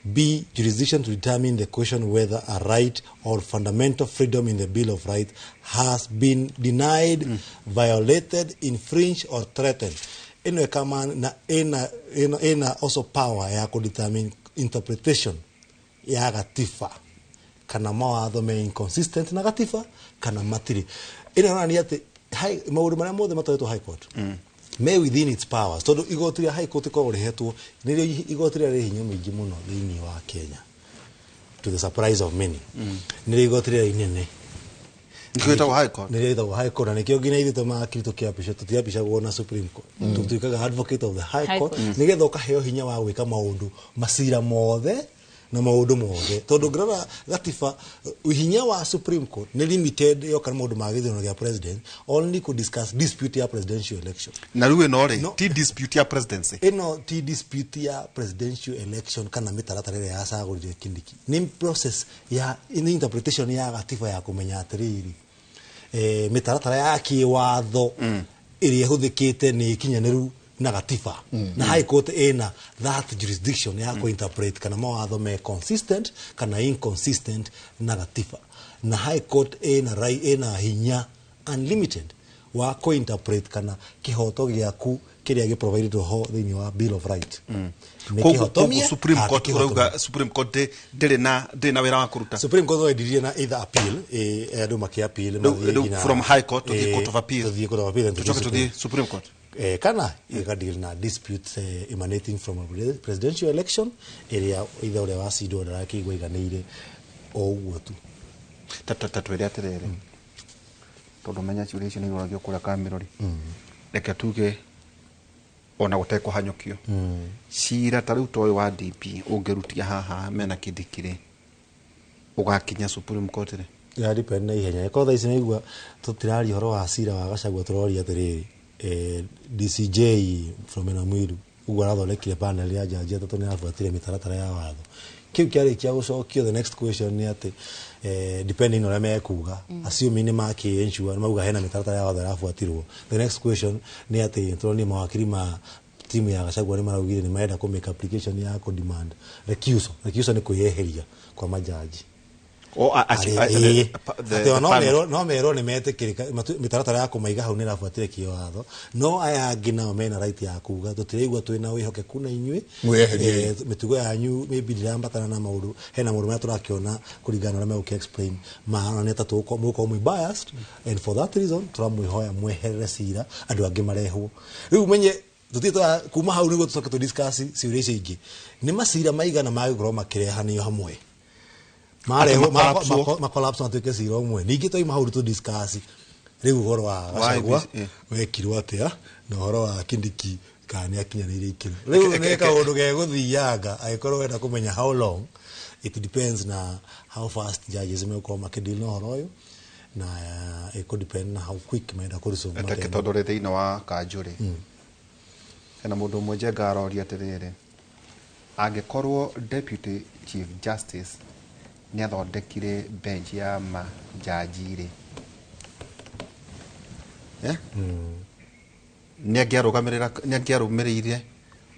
B, jurisdiction to determine the question whether a right or fundamental freedom in the Bill of Rights has been denied, violated, infringed, or threatened. Ino kama na ina also power ya kudetermine interpretation ya gatifa. Kana mawatho me inconsistent na gatifa, kana matiri. Ino nani ati mauru maria mothe matoetwo High Court. May within its powers. Todo igoti ya High Court ko rihetwo ni igoti ria hinya mwingi muno thiini wa Kenya. To the surprise of many. Ni igoti ria inene. Nikuita High Court. Ni ita High Court na kio gina ithito ma kirito kia pisha tutia pisha gona Supreme Court. Tutuikaga advocate of the High Court. Nigetha ukaheo hinya wa gwika maundu Maciira mothe na maundu mothe tondu grava gatifa hinya wa Supreme Court ni limited yo kana maundu ma githino ya president only could discuss dispute ya presidential election na ruwe no ti dispute ya presidency eno ti dispute ya presidential election kana mitaratara ya sagurire Kindiki ni process ya interpretation ya gatifa ya kumenya atiriri mitaratara ya kiwatho iri huthikite ni kinyaniru na gatifa na High Court ena that jurisdiction ya ko interpret kana mawatho me consistent kana inconsistent na gatifa na High Court ena ena hinya unlimited wa ko interpret kana kihoto giaku kiria gi provided ho thini wa Bill of Rights Kogu Supreme Court urauga Supreme Court ndina wira wa kuruta Supreme Court wedirie na either appeal adu maki appeal from High Court to the Court of Appeal to the Supreme Court kana deal na disputes emanating from a presidential election area either ule wasido na kigwa iganire o uguo tu tatwere atirere tondu menya jurisdiction ni uragio kura kamirori reke tuge ona gutekwo hanyukio cira tariu toy wa DP ungerutia haha mena kidikire ugakinya Supreme Court re ya depend na ihenya ko thaisi nigua tutirari horo wa cira wa gacagwa turori atiriri DCJ from Enamwiru ugwa rathondekire panel ya jaji atatu ni afuatire mitaratara ya watho kiu kiari kia gucokio the next question ni ati depending on ame kuga assuming ni maki ensure ni mauga hena mitaratara ya watho afuatirwo the next question ni ati turoni mawakiri ma timu ya gacagwa ni maraugire ni maenda ku make application ya ko demand recusal ni kuyeheria kwa majaji o no mero ni metikirika mitaratara ya kumaiga hau ni rafuatire kiwatho no aya ngina mena right ya kuga tutireigwa twina wihokeku na inyui mitugo yanyu maybe ndirambatana na maundu hena maundu ma turakiona kuringana na me explain maana neta tuko muko mwe biased and for that reason turamwihoya mweherere cira andu angi marehwo riu menye tutito kuma hau nigo tucoke tu discuss ciuria ingi ni Maciira maigana magigoro makirehanio hamwe mareho ma collapse na tuke cira umwe ningi toi mauru tu discuss riu goro wa gacagwa wekirwo atia na horo wa Kindiki kana akinyanire ikiro riu neka undu ge guthianga aikorwo wenda kumenya how long it depends na how fast judges meko makidil no horo yo na it could depend na how quick maida ku resolve matter tondore thiina wa kanjuri kana mundu mmoja ngaroria atiriri angekorwo Deputy Chief Justice ni athondekire bench ya majajire ni angiarumirire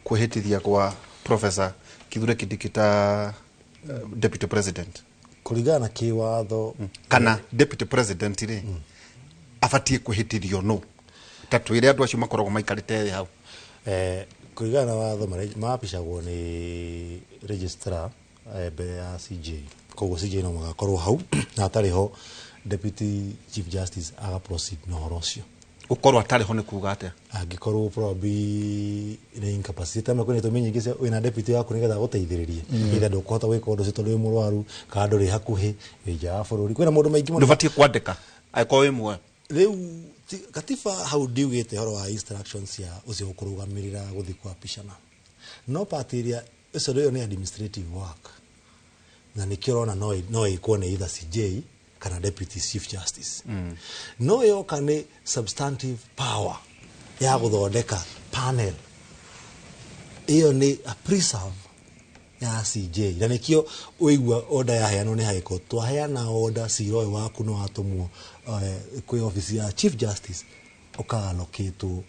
kuhitithia kwa Professor Kithure Kindiki ta Deputy President kuringana kiwatho kana Deputy President ri abatie kuhitirio no tatu ire andu acio makoragwo maikarite hau kuigana na watho mapicagwo ni registrar mbere ya CJ koguo CJ no magakorwo hau na atariho deputy chief justice aga proceed no horo ucio ukorwo atariho ni kuga atia angikorwo probably ni incapacity ama kwene tumenye ngise wina deputy wako nigetha guteithiririe ira ndukuhota gwika undu ucio tondu murwaru ka nduri hakuhi ija ya bururi kwina mundu maingi muno batie kwandika aiko wimwe riu katiba hau ndiugite horo wa instructions ya ucio ukurugamirira guthi kwa pishana no partiria icio rĩo ni administrative work na nikirona no iko ne either CJ kana deputy chief justice no yo kana substantive power ya guthondeka panel iyo ni a preserve ya CJ na nikio uigwa order ya heano ni haiko twaheana order siroi waku no atumwo kwi office ya chief justice ukaaloketwo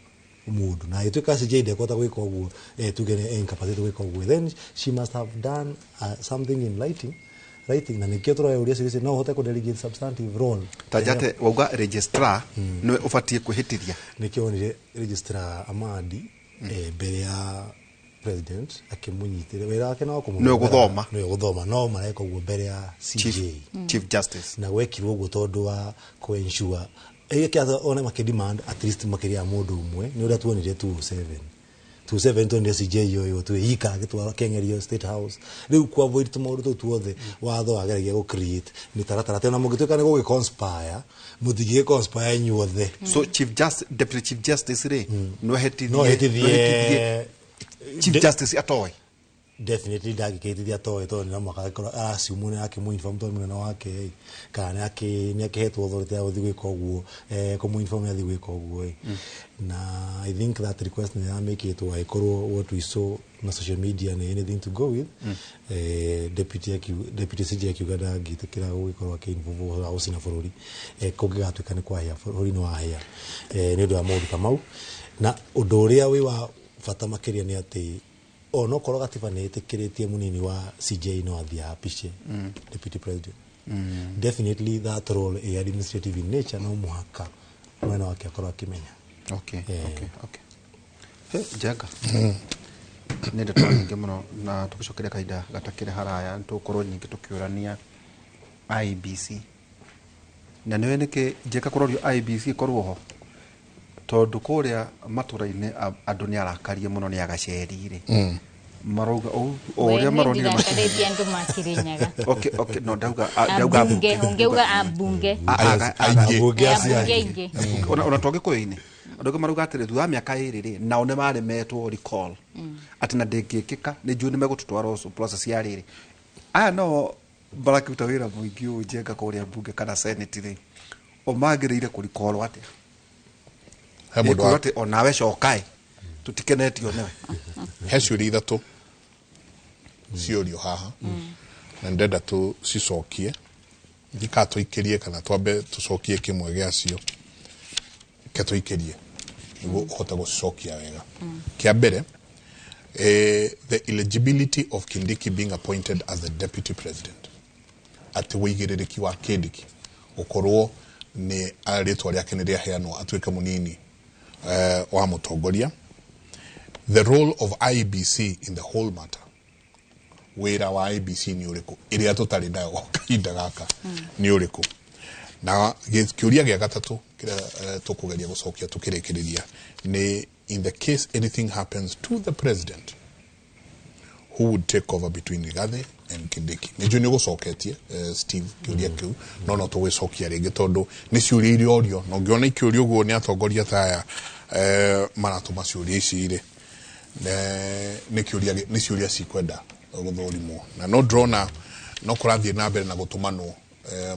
mundu na ituka CJ ndekota gwika uguo tugene incapacity gwika uguo then she must have done something in writing na nikio tro uria sisi no hote ku delegate substantive role tajate wauga registrar no ufatie kuhitiria nikio ni registrar Amadi mbere ya president akimunyitire wira wake no guthoma no mareka uguo mbere ya CJ chief justice na wekirwo uguo tondu wa ku ensure kia ona makidemand at least makĩria mundu umwe ni uria tuonire 27 tondu CJ yoyo tu ika gitwara kengerio state house riu ku avoid tumaundu tuothe watho ageragia go create ni taratara tena mugituka ni go conspire muthigi conspire nyuothe so deputy chief justice re no hetithie chief justice atoe definitely ndagikithia toy tondu na makakora asumune akimu inform tondu munene wake kana ni akihetwo authority ya guthi gwika uguo kumu inform ya gwika uguo na I think that request ni make it to ikorwo what we saw na social media na anything to go with deputy CJ akiuga gitikira gukorwo akinvolve house na bururi kugigatuika ni kwahia bururi no ahia ni ndu wa maundu kamau na undu uria wi wa fata makiria ni ati ono korwo gatiba ni itikiritie munini wa CJ no athia apice deputy president definitely that role is administrative in nature no muhaka mwana wake akorwo akimenya okay jaga nende twange muno na tukucokeria kaida gatakire haraya ntukorwo nyingi tukiurania IBC na niwe nike jeka kurorio IBC korwo ho tondu kuria maturaine andu ni arakarie muno ni agacerire maroga oria maronire makareti andu makirinyaga okay no dauga ungeuga abunge inge ona toge koine andu maruga atire thutha miaka iriri nao ne maremetwo recall ati na ndengikika ni juu ni megututwara uso process ya riri aya no barakuta wira muingi ujenga kuria bunge kana senate ri o magirire kurikolwa ati hemudo ati onawe cokai tutikenetio newe hecuri ithatu ciorio haha na ndenda tu cicokie ndikatũikĩrie kana twambe tucokie kimwe gĩacio ketũikĩrie niguo ũhote gũcicokia wega kia mbere the eligibility of Kindiki being appointed as the deputy president ati wĩigĩrĩrĩki wa Kindiki ukorwo ni aritwa rĩake nĩ rĩaheanwo atuĩke munini wa mutongoria the role of IBC in the whole matter wira wa IBC ni uriku iria tutari nayo kahinda gaka ni uriku na kiuria gya gatatu kira tukugeria gucokia tukirikiriria ni in the case anything happens to the president who would take over between Rigathi and Kindiki ni juni gucoketie Steve kiuria kiu no tuwicokia ringi tondu ni ciuria irio no ngiona ikiuria uguo ni atongoria taya maratuma ciuria ici ire ni ciuria cikwenda guthurimwo na no drona no kurathie na mbere na gutumanwo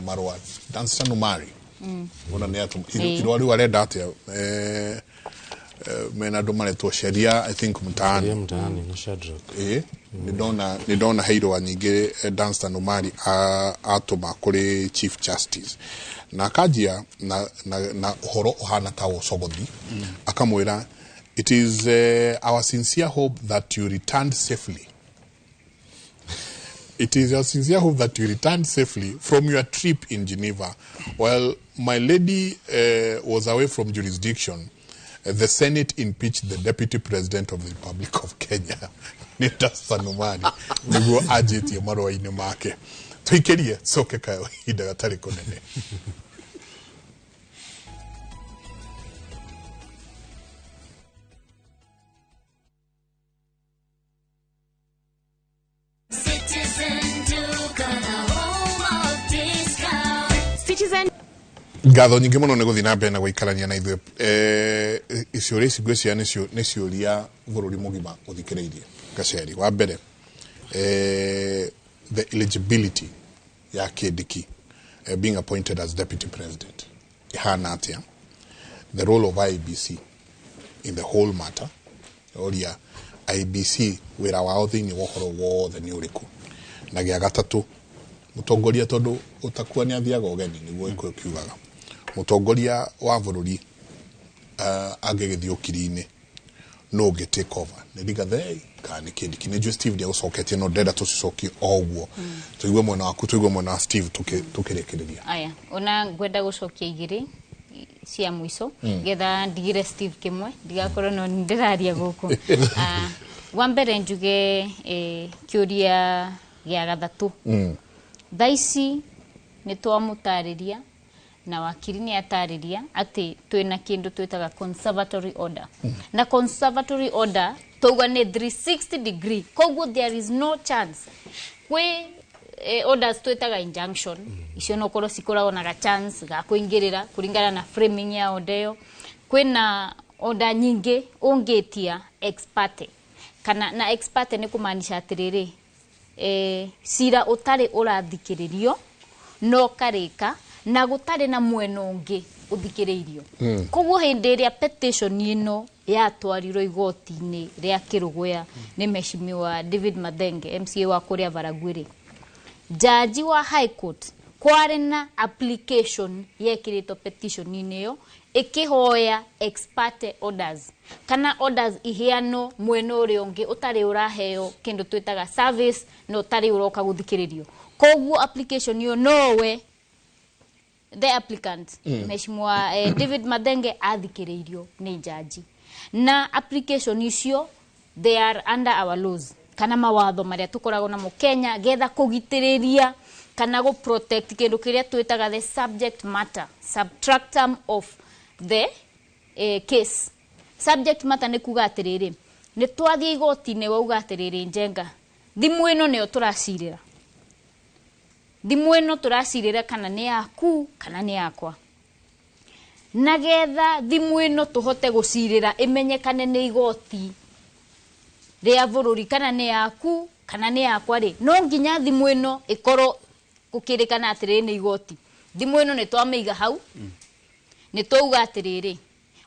marwa dance no mari ona ne atum irwari warenda atia mena ndo maretwo sheria I think mtaani no Shadrack ni dona heiro wa nyingi dance no mari atuma kuri chief justice na kajia na uhoro uhana tawo sogothi akamwira it is our sincere hope that you returned safely It is your sincere hope that you return safely from your trip in Geneva. While my lady was away from jurisdiction, the Senate impeached the Deputy President of the Republic of Kenya. Nita Sanumani. Nigo ajeti ya marwa ine make. Tuikerie soke kayo hida gatari konene. Ngatho nyingĩ mũno nĩ gũthiĩ na mbere na gũikarania na ithuĩ icio ici ngwĩciria nĩ ciũria bũrũri mũgima ũthikĩrĩirie Gaceri. Wa mbere the eligibility ya Kĩndiki being appointed as deputy president ihana atĩa, the role of IBC in the whole matter, oria IBC wĩra wao thĩinĩ wa ũhoro wothe nĩ ũrĩkũ, na gĩa gatatũ mũtongoria tondũ ũtakuwa nĩ athiaga ũgeni nĩguo ĩkũyũ kiugaga mũtongoria wa bũrũri angĩgĩthiĩ ũkiri-inĩ no ũngĩ take over nĩ Rigathi kana Kĩndiki. Nĩ Steve ndio ũcoketie no ndenda tũcicokie o ũguo tũigue mwena waku tũigue mwena wa Steve tũkĩrĩkĩrĩria. Aya ona ngwenda gũcokia igĩrĩ cia mũico getha ndigire Steve kimwe ndigakorwo no ndĩraria gũkũ. Wa mbere njuge kĩũria gĩa gathatũ thaici nĩ twamũtarĩria na wakiri nĩ atarĩria atĩ twĩna kĩndũ twĩtaga conservatory order na conservatory order tauga nĩ 360 degree, koguo there is no chance kwĩ orders twĩtaga injunction icio no korwo cikoragwo na chance ga kũingĩrĩra kũringana na framing ya order ĩyo. Kwĩna order nyingĩ ũngĩtia ex parte kana na ex parte nĩ kũmaanisha atĩrĩrĩ cira ũtarĩ ũrathikĩrĩrio no karĩka na gũtarĩ na mwena ũngĩ ũthikĩrĩirio. Koguo hĩndĩ ĩrĩa petition ĩno yatwarirwo igoti-inĩ rĩa Kĩrũgũya nĩ Mheshimiwa David Mathenge MCA wa kũrĩa Baragwĩrĩ, jaji wa High Court kwarĩ na application yekĩrĩtwo petition-inĩ ĩyo ĩkĩhoya ex parte orders kana orders iheanwo mwena ũrĩa ũngĩ ũtarĩ ũraheo kĩndũ twĩtaga service no ũtarĩ ũroka gũthikĩrĩrio. Koguo application ĩyo nowe the applicant Mheshimiwa David Mathenge athikĩrĩirio nĩ jaji na application icio they are under our laws kana mawatho marĩa tũkoragwo namo Kenya getha kũgitĩrĩria kana go protect kĩndũ kĩrĩa twĩtaga the subject matter subtractum of the case. Subject matter nĩ kuga atĩrĩrĩ nĩ twathiĩ igoti-inĩ wauga atĩrĩrĩ njenga thimũ ĩno nĩyo tũracirĩra, thimũ ĩno tũracirĩra kana nĩ yaku kana nĩ yakwa, na getha thimũ ĩno tũhote gũcirĩra ĩmenyekane nĩ igoti rĩa bũrũri kana nĩ yaku kana nĩ yakwa rĩ no nginya thimũ ĩno ĩkorwo gũkĩrĩkana atĩrĩrĩ nĩ igoti. Thimũ ĩno nĩ twamĩiga hau nĩ twauga atĩrĩrĩ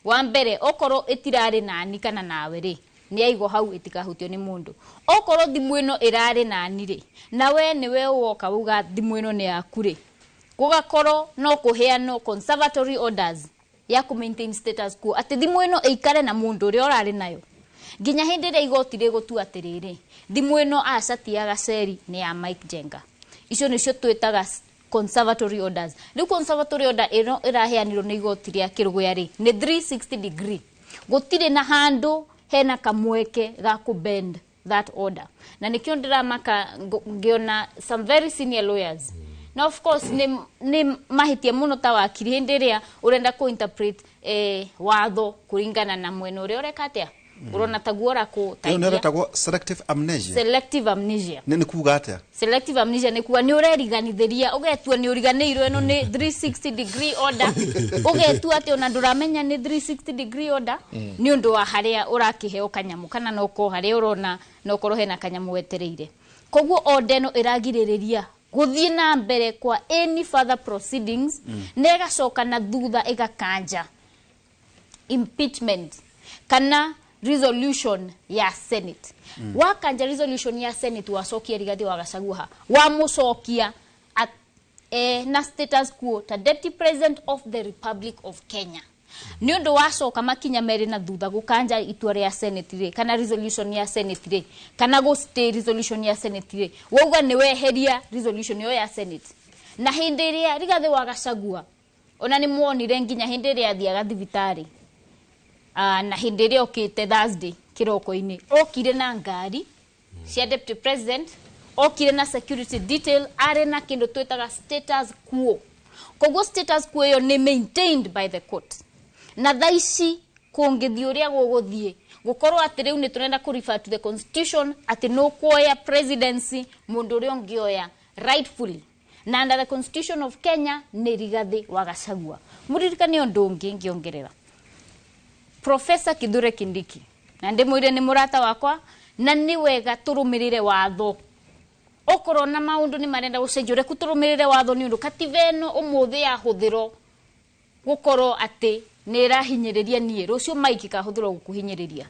wa mbere okorwo ĩtirarĩ nani kana nawe rĩ nĩ aigwo hau ĩtikahutio nĩ mũndũ. Okorwo thimũ ĩno ĩrarĩ nani rĩ na we nĩwe woka uga thimũ ĩno nĩ yaku rĩ gũgakorwo no kũheanwo conservatory orders ya ku maintain status quo atĩ thimũ ĩno ĩikare na mũndũ ũrĩa ũrarĩ nayo nginya hĩndĩ ĩrĩa igoti rĩgũtua atĩrĩrĩ thimũ ĩno acatia Gaceri nĩ ya Mike Njenga. Icio nĩcio twĩtaga conservatory orders. Rĩu conservatory order ĩno ĩraheanirwo nĩ igoti rĩa Kĩrũgũya rĩ nĩ 360 degree, gũtirĩ na handũ hena kamweke ga kũbend that order. Na nĩkĩo ndĩramaka ngĩona some very senior lawyers na of course nĩ mahĩtia mũno ta wakiri hĩndĩ ĩrĩa ũrenda kũ-interpret watho kũringana na mwena ũrĩa ũreka atĩa urona taguo rakũteithia. Nĩ tagwo selective amnesia. Selective amnesia nĩ kuga atĩa? Selective amnesia nĩ kuga nĩ ũreriganithĩria ũgetua nĩ ũriganĩirwo ĩno nĩ 360 degree order ũgetua atĩ ona ndũramenya nĩ 360 degree order nĩ ũndũ wa harĩa ũrakĩheo kanyamũ kana no ko harĩa ũrona no korwo hena kanyamũ wetereire. Koguo order ĩno ĩragirĩrĩria gũthiĩ na mbere kwa any further proceedings na ĩgacoka na thutha ĩgakanja impeachment kana resolution ya Senate. Wakanja resolution ya Senate wacokia Rigathi wa Gachagua wa mucokia na status quo ta Deputy President of the Republic of Kenya ni undu wacoka makinya meri na thutha gukanja itua ria Senate ri kana resolution ya Senate ri kana go stay resolution ya Senate ri wauga ni weheria resolution yo ya Senate na hindi ria Rigathi wa Gachagua ona ni muonire nginya hindi ria thiaga thibitari na hindi ria okite Thursday kiroko-ini okire na ngari cia deputy president okire na security detail arena kindu twetaga status quo koguo status quo yo ni maintained by the court na thaici kungithi uria guguthie gukorwo ati riu ni turenda ku refer to the constitution ati no kuoya presidency mundu uria ungioya rightfully na under the constitution of Kenya ni Rigathi wa Gachagua muririkane undu ungi ngiongerera Professor Kithure Kindiki na ndimwire ni murata wakwa na ni wega turumirire watho okoro na maundu ni marenda gucenjure kuturumirire watho ni undu kativeno umuthi ya huthiro gukoro ati ni irahinyiriria nie rucio maiki ka huthiro gukuhinyiriria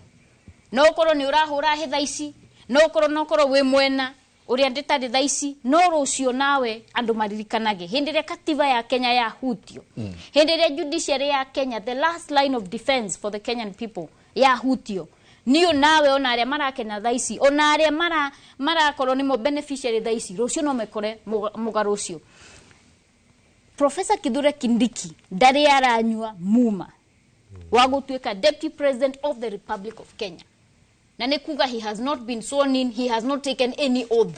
no okoro ni urahura hitha ici no okoro we mwena uria nditari thaici no rucio nawe andu maririkanage hindi ria kativa ya Kenya ya hutio hindi ria judiciary ya Kenya the last line of defense for the Kenyan people ya hutio niyo nawe ona aria marakena thaici ona aria marakorwo ni mo beneficiary thaici rucio no mekore mugarucio Professor Kithure Kindiki ndari aranyua muma wa gutuika deputy president of the Republic of Kenya na nikuga he has not been sworn in, he has not taken any oath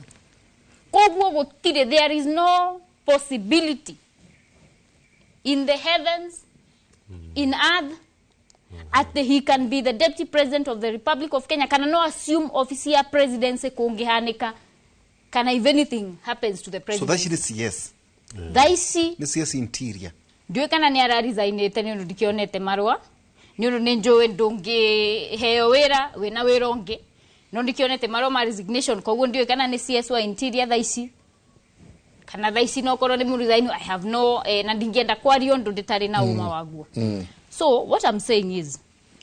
koguo gutire there is no possibility in the heavens in earth at he can be the deputy president of the Republic of Kenya kana no assume office ya presidency kungihanika kana if anything happens to the president so that is yes thaici ni CS interior ndiwe kana ni ararizainite ni undu ndikionete marwa ni undu ni njowe ndungi heo wira wina wira ungi no ndikionete marwa ma resignation koguo ndiwe kana ni CS wa interior thaici kana thaici no korwo ni murizainu I have no na ndingienda kwario undu nditari na uma waguo so what I'm saying is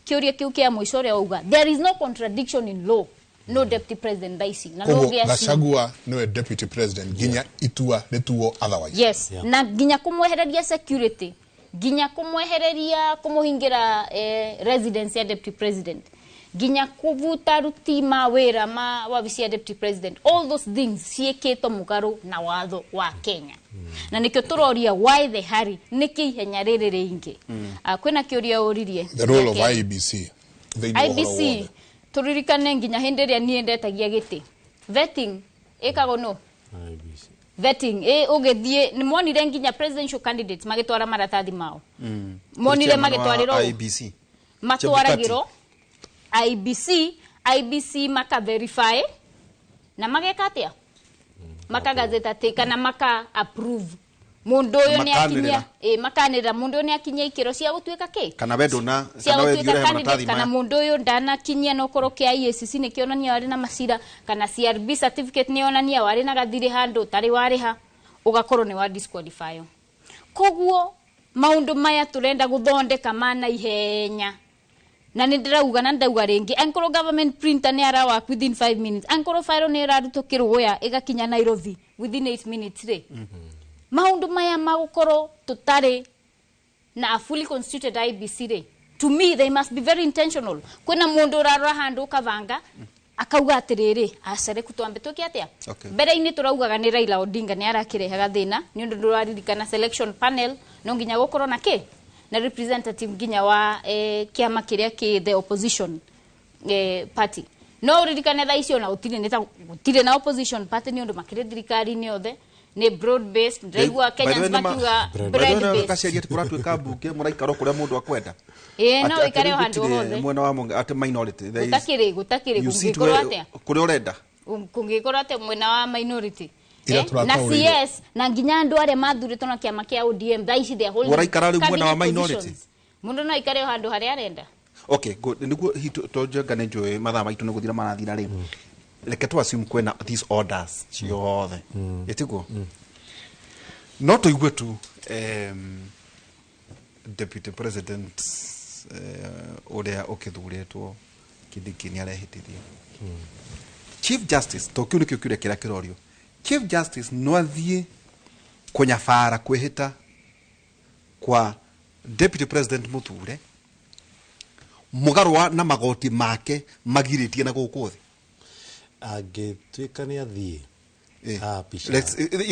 kiuria kiu kia mwisho ria uga there is no contradiction in law no deputy president thaici na no gia Gachagua no deputy president ginya itua rituo otherwise yes na ginya kumwehereria security ginya kumwehereria kumuhingira residence ya deputy president ginya kuvuta rutima wera ma wabici ya deputy president all those things cieketwo mugaru na watho wa Kenya na nikio turoria why the hurry niki ihenya riri ringi kwina kiuria uririe the role of IBC turirikane nginya hindi ria nie ndetagia giti vetting ikago no IBC vetting ugithie ni monire nginya presidential candidates magitwara maratathi mao monire magitwariro IBC matwaragiro IBC maka verify na magekatia maka gazeta teka na maka approve mundu uyu ni akinya makanira mundu ni akinya ikiro cia gutuika ki kana wendo na kana wethiure maratathi kana mundu uyu ndana kinyia no koro kia IECC ni kionania wari na Maciira kana CRB certificate ni onania wari na gathiri handu tari wariha ugakorwo ni wa disqualify koguo maundu maya turenda guthondeka mana ihenya na nindirauga na ndauga ringi ankoro government printer ni ara work within 5 minutes ankoro file ni iraruto kirwoya igakinya Nairobi within 8 minutes re maundu maya magukoro tutare na a fully constituted IBC re to me they must be very intentional kwena mundu rarora handu kavanga akauga atiriri acere kutwambe tuki atia mbere ini turaugaga ni Raila Odinga ni arakirehaga thina ni undu nduraririkana selection panel no nginya gukoro na ki na representative nginya wa kiama kiria ki the opposition party no uririkane tha icio na utire na opposition party ni undu makire thirikari ni othe ni broad based ndaigua Kenyans makiuga broad based kaciaria turatwika bunge muraikaro kuria mundu akwenda no ikare handu hothe mwena wa munge ati minority gutakire kungikoro atia kuria urenda kungikoro atia mwena wa minority na CS na nginya andu aria mathuritwo na kiama kia ODM thaici they hold uraikara ri mwena wa minority mundu no ikare handu haria arenda okay good niguo tojangane njoe mathaa maitu ni guthira marathira ri reke tu assume kwena these orders ciothe yetiguo no tuigue tu deputy president uria ukithuretwo Kindiki ni arehitithio chief justice tokiu nikio kiuria kira kirorio chief justice no athie kunyabara kwihita kwa deputy president Muthure mugarwa na magoti make magiritie na guku thi angĩtuĩka nĩ athiĩ apisha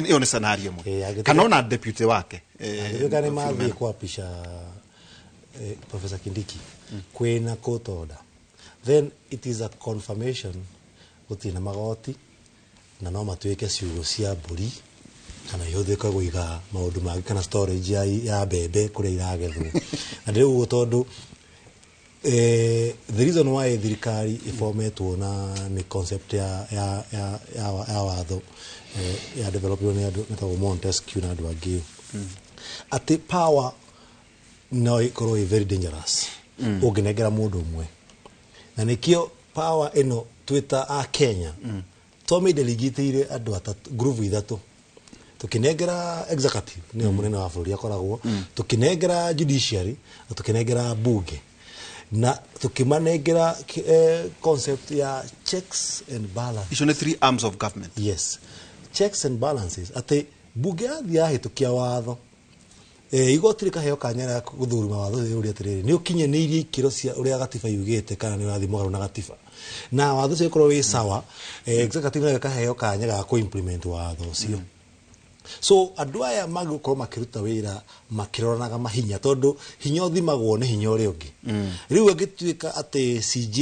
iyo ni scenario mo kana ona deputy wake angĩtuĩka nĩ mathiĩ kwapisha Professor Kindiki kwĩna court order, then it is a confirmation gũtirĩ na magoti na no matuĩke ciugo cia mbũri kana ihũthĩka kũiga maũndũ mangĩ kana storage ya mbembe kũrĩa iragethwo. Na rĩu tondũ the reason why thirikari iformetwo na ni concept ya watho ya development ya metagwo Montesquieu na andũ angĩ ati power no ikorwo very dangerous ũngĩnengera mũndũ ũmwe, na nĩkĩo power ĩno twĩta a Kenya tũmĩdelegiteire andũ atatũ group ithatũ, tukinengera executive nĩyo mũnene wa bũrũri akoragwo, tukinengera judiciary na tukinengera bunge na tukimanengera concept ya checks and balances. Icio nĩ 3 arms of government. Yes, checks and balances. Ate bunge yathia hĩtũkia watho igoti rĩkaheo kanya ga gũthũrima watho ũrĩa atĩrĩrĩ nĩ ũkinyanĩirie ikĩro cia ũrĩa gatiba yugĩte kana nĩ ũrathiĩ mũgarũ na gatiba, na watho ũcio ũkorwo wĩ sawa, executive nayo ĩkaheo kanya ga kũ-implement watho ũcio. So andũ aya magũkorwo makĩruta wĩra makĩroranaga mahinya tondũ hinya ũthimagwo nĩ hinya ũrĩa ũngĩ. Rĩu angĩtuĩka atĩ CJ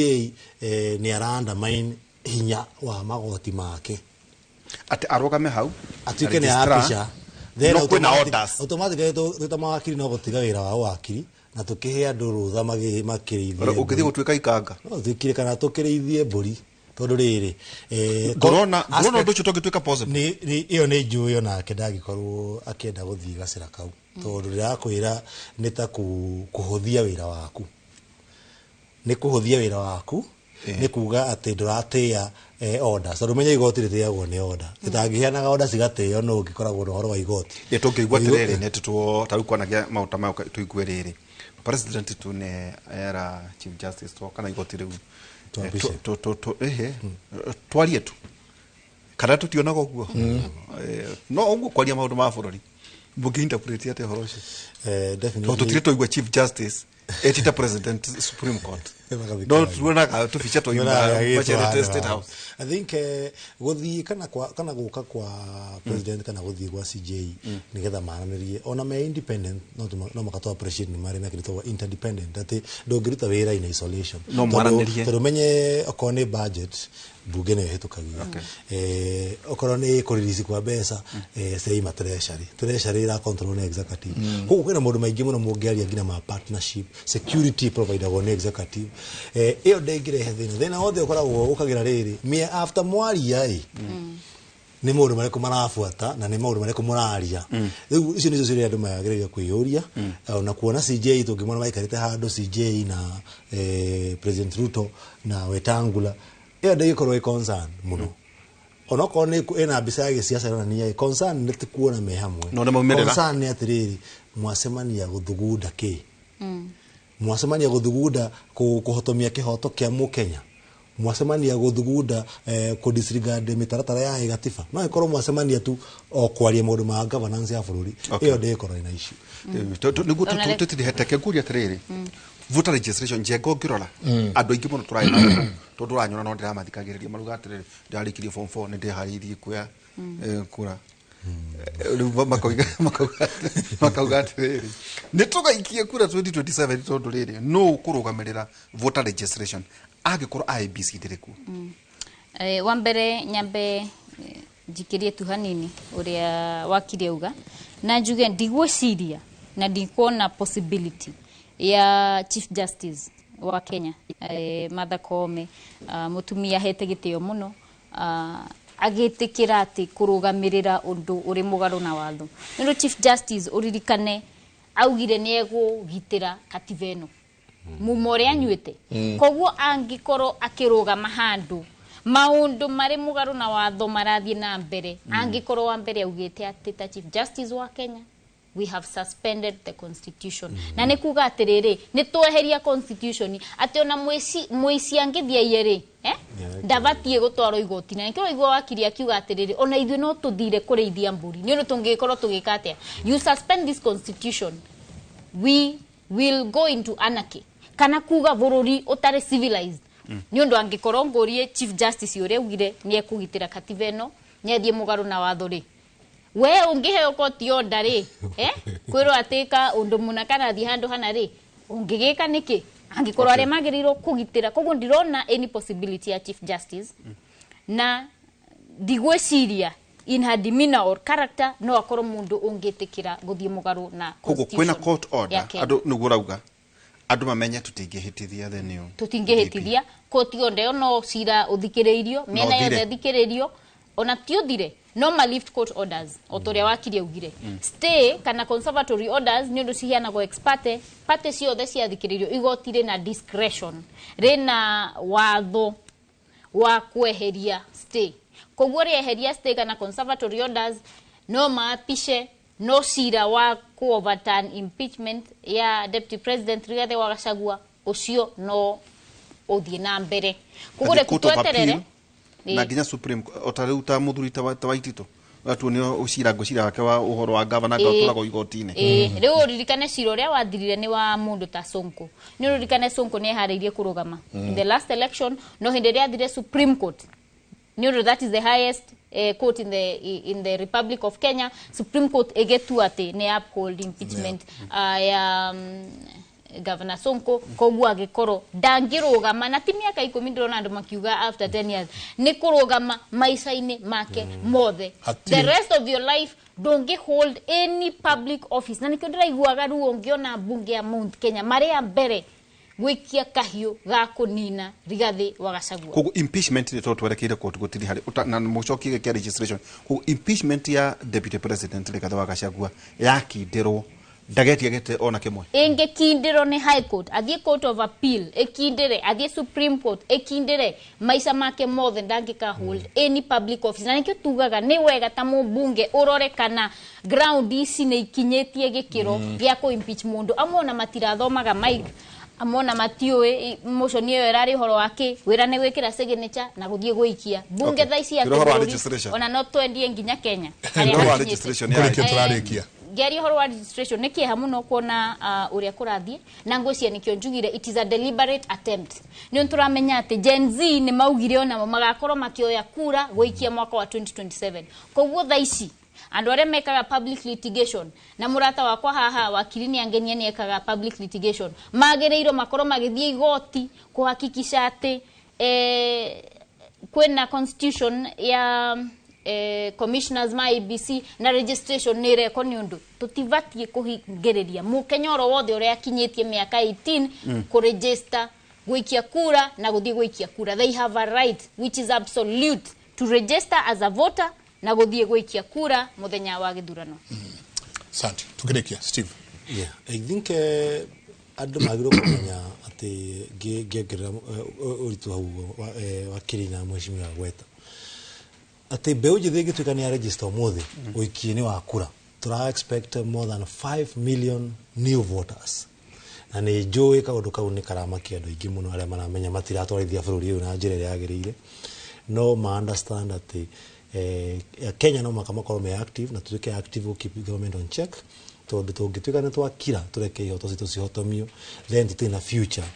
nĩ arandamain hinya wa magoti make ati arogame hau atuĩke nĩ apisha, then automatically twĩta mawakiri no gũtiga wĩra wa wakiri na tũkĩhe andũ rũtha makĩrĩithie ũkĩthiĩ gũtuĩka ikanga no twĩkire kana tũkĩrĩithie mbũri tondũ rĩrĩ ngorona ũndũ ũcio tũngĩtuĩka possible iyo nĩ njũĩ onake ndagĩkorwo akĩenda gũthiĩ gacĩra kau tondũ ndĩrakwĩra nĩ ta kũhũthia wĩra waku, nĩ kũhũthia wĩra waku nĩ kuga atĩ ndũratĩĩa orders tondũ menye igoti rĩtĩagwo nĩ order ĩtangĩheanaga orders cigatĩo no ũngĩkoragwo na ũhoro wa igoti tũngĩigua atĩrĩrĩ nĩ tarĩu kwanagia maũndũ maya tũigue rĩrĩ president tu nĩ era chief justice to kana igoti rĩu twarie tu kana tutionaga ũguo no ũguo kwaria maũndũ ma bũrũri mũngĩinterpret atĩa ũhoro ũcio? Definitely tũtirĩ tũigua chief justice etita president Supreme Court no tuonaga tuficha tũima Maciira State House. I think gũthiĩ kana gũka kwa president kana gũthiĩ gwa CJ nĩgetha maranĩrie ona me independent no makatwa appreciate ni marĩ na kĩrĩtwo interdependent atĩ ndũngĩruta wĩra in isolation no maranĩrie tondũ menye okorwo nĩ budget bunge nĩyo ĩhĩtũkagia okorwo nĩ kũrĩrisi kwa mbeca seima treasury ĩra control nĩ executive koguo kwĩna maũndũ maingĩ mũno mũngĩaria nginya ma partnership security provider nĩ executive ĩyo ndĩngĩrehe thĩna wothe ũkoragwo ũkagira rĩrĩ after mwaria nĩ maũndũ marĩkũ marabuata na nĩ maũndũ marĩkũ mũraria. Rĩu icio nĩcio ciria andũ magĩrĩire kwĩyũria na kuona CJ tũngĩmona maikarĩte handũ CJ na President Ruto na Wetangula ĩyo ndĩgĩkorwo concern mũno onokorwo ĩna mbica ya gĩsiasa yonania concern nĩ tikuona me hamwe concern nĩ atĩrĩrĩ mwacemania gũthugunda kĩ mwacemania gũthugunda kũhotomia kĩhoto kĩa mũkenya mwacemania gũthugunda kũdisregard mĩtaratara ya gatiba no ĩkorwo mwacemania tu o kwaria maũndũ ma governance ya bũrũri ĩyo ndĩgĩkorwo na issue nĩguo tũtithete kũria atĩrĩrĩ voter registration njengo ngĩrora andũ aingĩ mũno tũraĩ tondũ ũranyona no ndĩramathikagĩrĩria maruga atĩrĩrĩ ndĩrarĩkirie form 4 nĩ ndĩharĩirie kuoya kura rĩu makauga atĩrĩrĩ nĩ tũgaikie kura 2027 tondũ rĩrĩ no kũrũgamĩrĩra voter registration angĩkorwo IEBC ndĩrĩ kuo. Wa mbere nyambe njikĩrie tu hanini ũrĩa wakiri auga na njuge ndigwĩciria na ndikuona possibility ya Chief Justice wa Kenya Martha Koome mutumia hete gĩtĩo mũno agĩtĩkĩra atĩ kũrũgamĩrĩra ũndũ ũrĩ mũgarũ na watho. Nĩ Chief Justice ũririkane augire nĩ egũgitĩra katiba ĩno muma ũrĩa anyuĩte koguo angĩkorwo akĩrũgama handũ maũndũ marĩ mũgarũ na watho marathiĩ na mbere angĩkorwo wa mbere augĩte atĩ ta Chief Justice wa Kenya we have suspended the constitution na nĩ kuga atĩrĩrĩ nĩ tweheria constitution atĩ ona mũici angĩthiaie rĩ ndabatiĩ gũtwarwo igoti na nĩkĩo igua wakiri akiuga atĩrĩrĩ ona ithuĩ no tũthire kũrĩithia mbũri nĩ ũndũ tũngĩkorwo tũgĩka atĩa you suspend this constitution we will go into anarchy kana kuga bururi utari civilized ni undu angikorwo ngorie chief justice ure ugire ni ekugitira katiba eno ni athie mugaru na watho ri we ungiheo koti order ri kwiro atika undu muna kana thi handu hana ri ungigika niki angikorwo ari magiriro kugitira koguo ndirona any possibility ya chief justice na digweciria in her demeanor or character no akorwo mundu ungitikira guthie mugaru na constitution kwina court order adu nugurauga adu mamenye tutingihitithia theniu tutingihitithia court order no cira uthikiririo mena yothe thikiririo ona tiuthire no ma lift court orders otoria wakiri ugire stay kana conservatory orders ni undu cihianago ex parte parte ciothe ciathikiririo igotire na discretion rena watho wa kweheria stay koguo rieheria stay kana conservatory orders no maapishe no cira wa overturn impeachment ya deputy president Rigathi wa Gachagua ucio no uthie na mbere kugure kutweterere na nginya supreme otariuta muthuri tawaitito watu ni ucira ngocira wake wa uhoro wa governor gaturagwo igotine riu ririkane cira uria wathirire ni wa mundu ta Sonko ni ririkane Sonko ni hariirie kurugama in the last election no hindi ria thire supreme court ni that is the highest court in the Republic of Kenya. Supreme Court egetu ati ni uphold impeachment ya Governor Sonko koguo agikoro ndangirugama na ti miaka 10 ndona andu makiuga after 10 years ni kurugama maica-ini make mothe the rest of your life don't hold any public office na nikio ndiraiguaga ruo ngiona bunge ya Mount Kenya maria mbere gwikia kahiu ga kunina Rigathi wa Gachagua koguo impeachment ni twerekeire court gutiri hari na mucokie kia registration koguo impeachment ya deputy president Rigathi wa Gachagua yakindirwo ndageti agete ona kimwe ingekindiro ni high court athie court of appeal ekindire athie supreme court ekindire maica make mothe ndangika hold any public office na nikio tugaga ni wega ta mubunge urore kana ground ici ni ikinyetie gikiro gya ku impeach mundu amona matirathomaga mic amona matiwe motion iyo erari horo wake wira ne gwikira signature na guthie guikia bunge thaici ya ona no twendie nginya Kenya registration ya turarikia geri horo wa registration niki hamuno kuona uria kurathie na ngwiciria nikio njugire it is a deliberate attempt ni turamenya ati Gen Z ni maugire ona magakorwo makioya kura guikia mwaka wa 2027 koguo thaici andu aria mekaga public litigation na murata wakwa haha wakilini angenia ni ekaga public litigation magereiro makorwo magithie igoti kuhakikisha ati kwena constitution ya commissioners ma IBC na registration ni reko ni undu tutivatie kuhingereria mukenyoro wothe uria akinyetie miaka 18 ku register gwikia kura na guthie gwikia kura they have a right which is absolute to register as a voter na guthie gwikia kura muthenya wa githurano Santi tukirekia Steve I think andu magiro kumenya ati ngegerera uritu hau wakiri na mheshimiwa Gweta ati mbeu njithe ngituika ni register mothe uikie ni wa kura tura expect more than 5 million new voters na ni njui kaundu kau ni karamakia andu ingi muno aria maramenya matiratwarithia bururi uyu na njira yagiriire no ma understand ati Kenya no makamakorwo me active na tutuke active to keep government on check tondu tungituika ni twakira tureke ihoto citu cihotomio then tutina future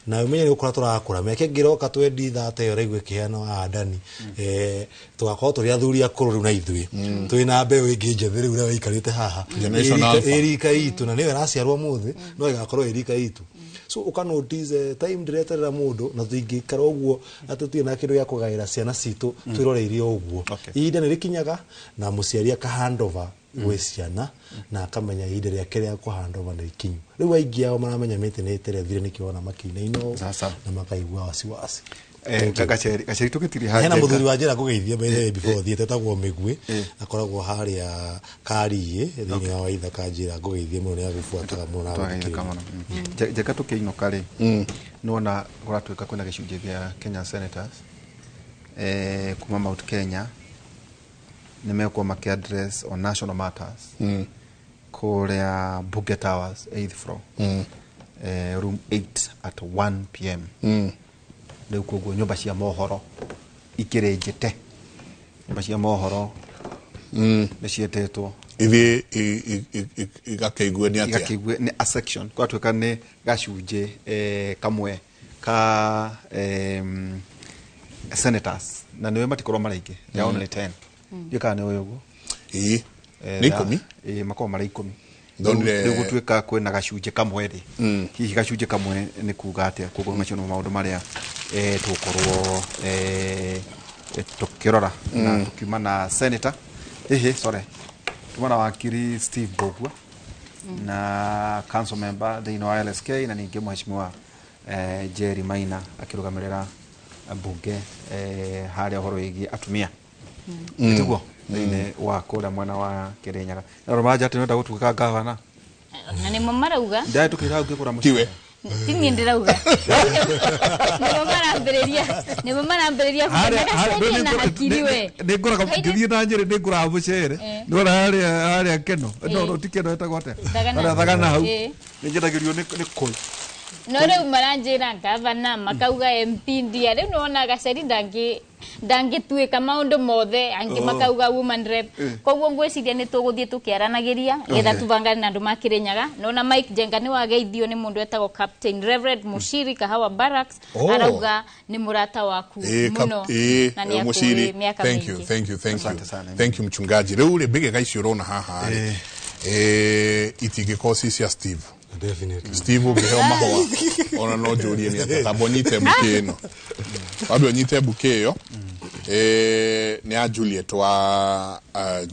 na umenye ni ukora turakura meke ngiroka twendi thate yo raigwe kiheano adani tugakorwo turi athuri akuru riu na ithui twina mbeu ingi njetheri uria waikarite haha erika itu na niwe raciarwo muthi no igakorwo erika itu so ukanotize time ndireterera mundu na tuingikara uguo atutie na kindu ya kugaira ciana citu twiroreirie uguo ihinda nirikinyaga na muciari aka handover gwe ciana na akamenya ihinda ria kiria ku handover ni ikinyu riu aingi ao maramenya mite ni tere thire nikiona makine ino na makaigua wasiwasi gaceri tukitiri haje hena muthuri wa njira kugeithia mbere before thiete tagwo migwe akoragwo haria kariye thini wa waitha kanjira kugeithia muno ni agubuataga muno na jeka tukiino kare nona guratuika kwina gicunje gya Kenya Senators kuma Mount Kenya nimekuwa makiaddress on national matters kuria Buge Towers 8th floor room 8 at 1 p.m. Leo kugo nyumba cia mohoro ikirejete nyumba cia mohoro ni cietetwo ithi igakeigwe ni atia igakeigwe ni a section kwa tweka ni gacunje kamwe ka senators na niwe matikorwo maraingi ya only 10 yeka ni uyo guo ni 10 makoma mara 10 ndonire gutweka kwena gacunje kamwe ri hihi gacunje kamwe ni kuga atia kugo macio no maundu maria tukorwo tukirora na tukiuma na senator tumana wakiri Steve Bogwa na council member thĩinĩ wa LSK na ningĩ mheshimiwa Jerry Maina akirugamirira bunge harĩa horo igi atumia tiguo thĩinĩ wa kũrĩa mwena wa Kirinyaga na romaja ati nenda gũtuĩka gavana na nĩ mamarauga ndai tukira ngĩkũra mũciĩ tini ndirauga nĩ marambereria na hakiri we nĩ ngũraga ngĩthiĩ na Nyeri nĩ ngũraga mũcere ndora harĩa keno no tikeno etagwo ate thagana hau nĩ njedagĩrio nĩ kũi no rĩu maranjĩra gavana makauga MP ndia rĩu nona gaceri ndangĩtuĩka maũndũ mothe angĩ makauga woman rep koguo ngwĩciria nĩ tũgũthiĩ tũkĩaranagĩria getha tũbangane na andũ ma Kirinyaga nona Mike Jenga nĩ wageithio nĩ mũndũ etagwo Captain Reverend Mushiri Kahawa Barracks arauga nĩ mũrata waku mũno na nĩ akũrĩ mĩaka mĩingĩ thank you mchungaji rĩu rĩ bige gaicio rona haha itingĩkosi cia Steve definitely Steve ungeheo mahua ona no jurie ni atabonyite buke ino bado anyite buke yo ni a Juliet wa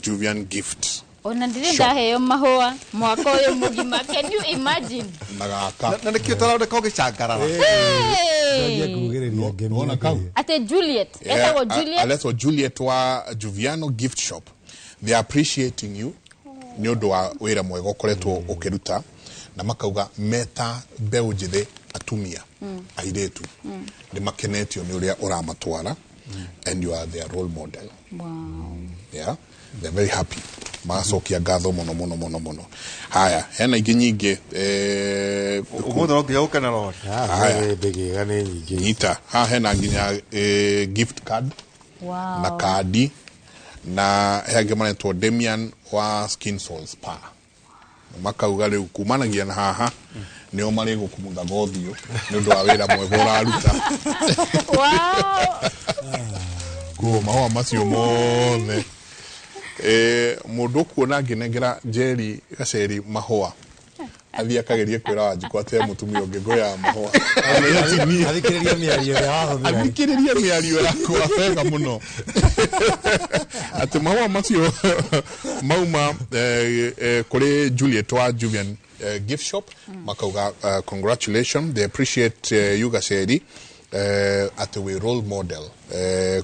Juvian Gift ona ndire ndaheo mahua mwaka uyu mugima can you imagine nagaka na nikio tara ndeko gicangara ona kau ate Juliet etagwo Juliet aleto Juliet wa Juviano Gift Shop they are appreciating you ni undu wa wira mwega ukoretwo ukiruta na makauga meta mbeu njithe atumia airetu ni makenetio ni uria uramatwara and you are their role model. Wow. Yeah, they're very happy. Masokia ngatho mono. Haya, hena ingi nyingi umuthi no nginya ukena rori haya begiga ni nyingi nyita ha hena nginya gift card. Wow. Na kadi na hege manetwo Damian wa Skin Soul Spa. Makauga riu kumanagia na haha nio mari gukumutha gothio ni undu wa wira mwega uraruta. Wow. Ko mawa macio mothe mundu kuona nginengera Jerry gaceri mahua athia kagerie kwira wanjikwa te mutumia ungigoya mahua athikiriria miario yakwa wega muno ati mahua macio mauma kuri Juliet wa Juvian Gift Shop makauga congratulations they appreciate you gaceri at we role model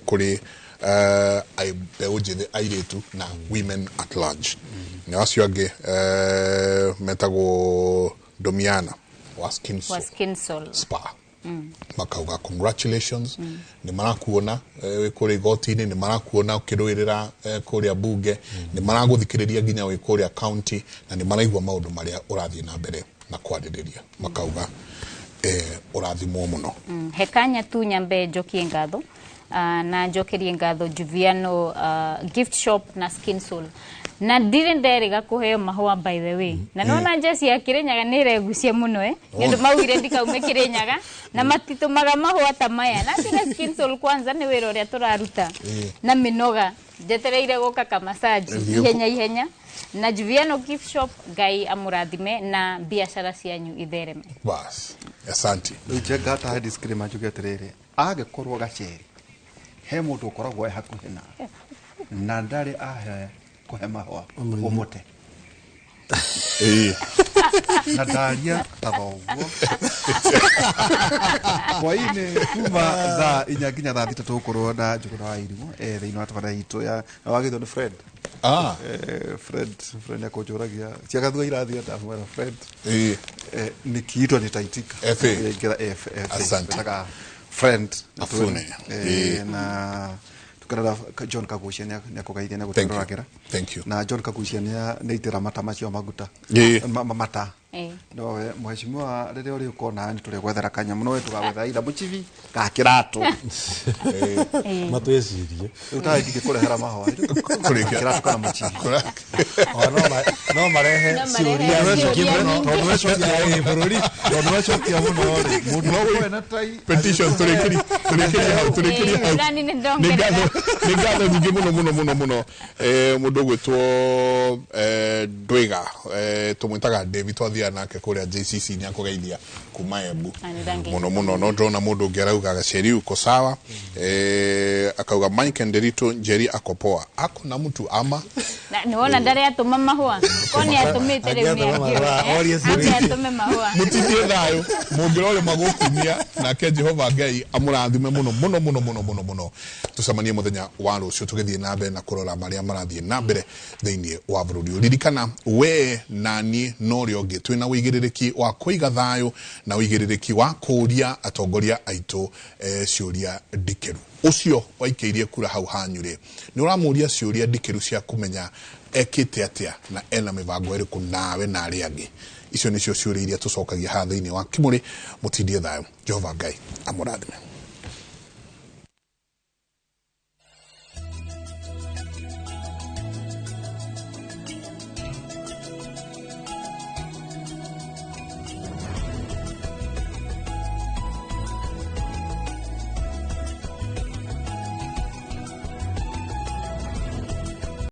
kuri I beujithe airetu na women at large na acio ange metago Domiana wa Skin Soul Spa makauga congratulations ni marakuona kuri gotini ni marakuona ukirwirira kuri bunge ni maraguthikiriria ginya we kuri county na ni maraigwa maundu maria urathie na mbere na kwaririria makauga urathimwo muno hekanya tu nyambe njokie ngatho na njokerie ngatho Juviano Gift Shop na Skin Soul na ndire nderega kuheo mahua by the way na nona njeci ya Kirinyaga ni regucia muno ndu maugire ndikaume Kirinyaga na matitumaga mahua ta maya na ndire Skin Soul kwanza ni wira uria turaruta na minoga jetereire guka kamasaji ihenya na Juviano Gift Shop gai amurathime na biashara cianyu ithereme bas asante Jenga ta disclaimer jugeterere age korwo gaceri he mundu ukoragwo hakuhe na ndari ahe kuhe mahua umute na daria taboguo kwa ine kuma za inyaginya tha thita tukorwo na njuguna wa irimu thiini wa tabara itu ya wagithwo ni Fred Fred yakojuragia ciagathua irathia ndamwera Fred nikiitwa nitaitika ngira asante friend afune na tukara John Kagucia ni akugaithia na gutoragera thank you na John Kagucia ni itira mata macio maguta mata no mheshimiwa rĩrĩa ũrĩ ũkona nĩ tũrĩ gwethera kanyamu no we tũgagwetha ida mũchivi ga kĩratũ matwĩcirie ũtaĩ ngĩkũrehera mahoa kĩratũ kana mũchivi no marehe ciũria nyingĩ mũno tondũ wecokia bũrũri tondũ wecokia mũno mũndũ na tai petition tũrĩkĩria hau nĩ ngatho nyingĩ mũno mũndũ ũgwĩtwo Ndwiga tũmwĩtaga David twathiaga nake kũrĩa JCC nĩ akũgeithia kuma Embu mũno no ndĩrona mũndũ ũngĩ arauga Gaceri uko sawa akauga Mike Nderito Njeri akopoa ako na mtu ama nĩ wona ndarĩ atũma mahũa koni atũmĩte rĩu nĩ atũme mahũa mũtithie thayũ mũngĩrore magũkumia nake Jehova Ngai amũrathime mũno tucemanie mũthenya wa rũciũ tũgĩthiĩ na mbere na kũrora marĩa marathiĩ na mbere thĩinĩ wa bũrũri ririkana we nani no rĩo ũngĩ twĩna ũigĩrĩrĩki wa kũiga thayũ na ũigĩrĩrĩki wa kũria atongoria aitũ ciũria ndikĩru ucio waikĩirie kura hau hanyũrĩ nĩ ũramũria ciũria ndikĩru cia kũmenya ekĩte atĩa na ena mĩbango ĩrĩkũ nawe na arĩa angĩ icio nĩcio ciũria iria tũcokagia haha thĩinĩ wa Kimũrĩ mũtindie thayũ Jehova Ngai amũrathime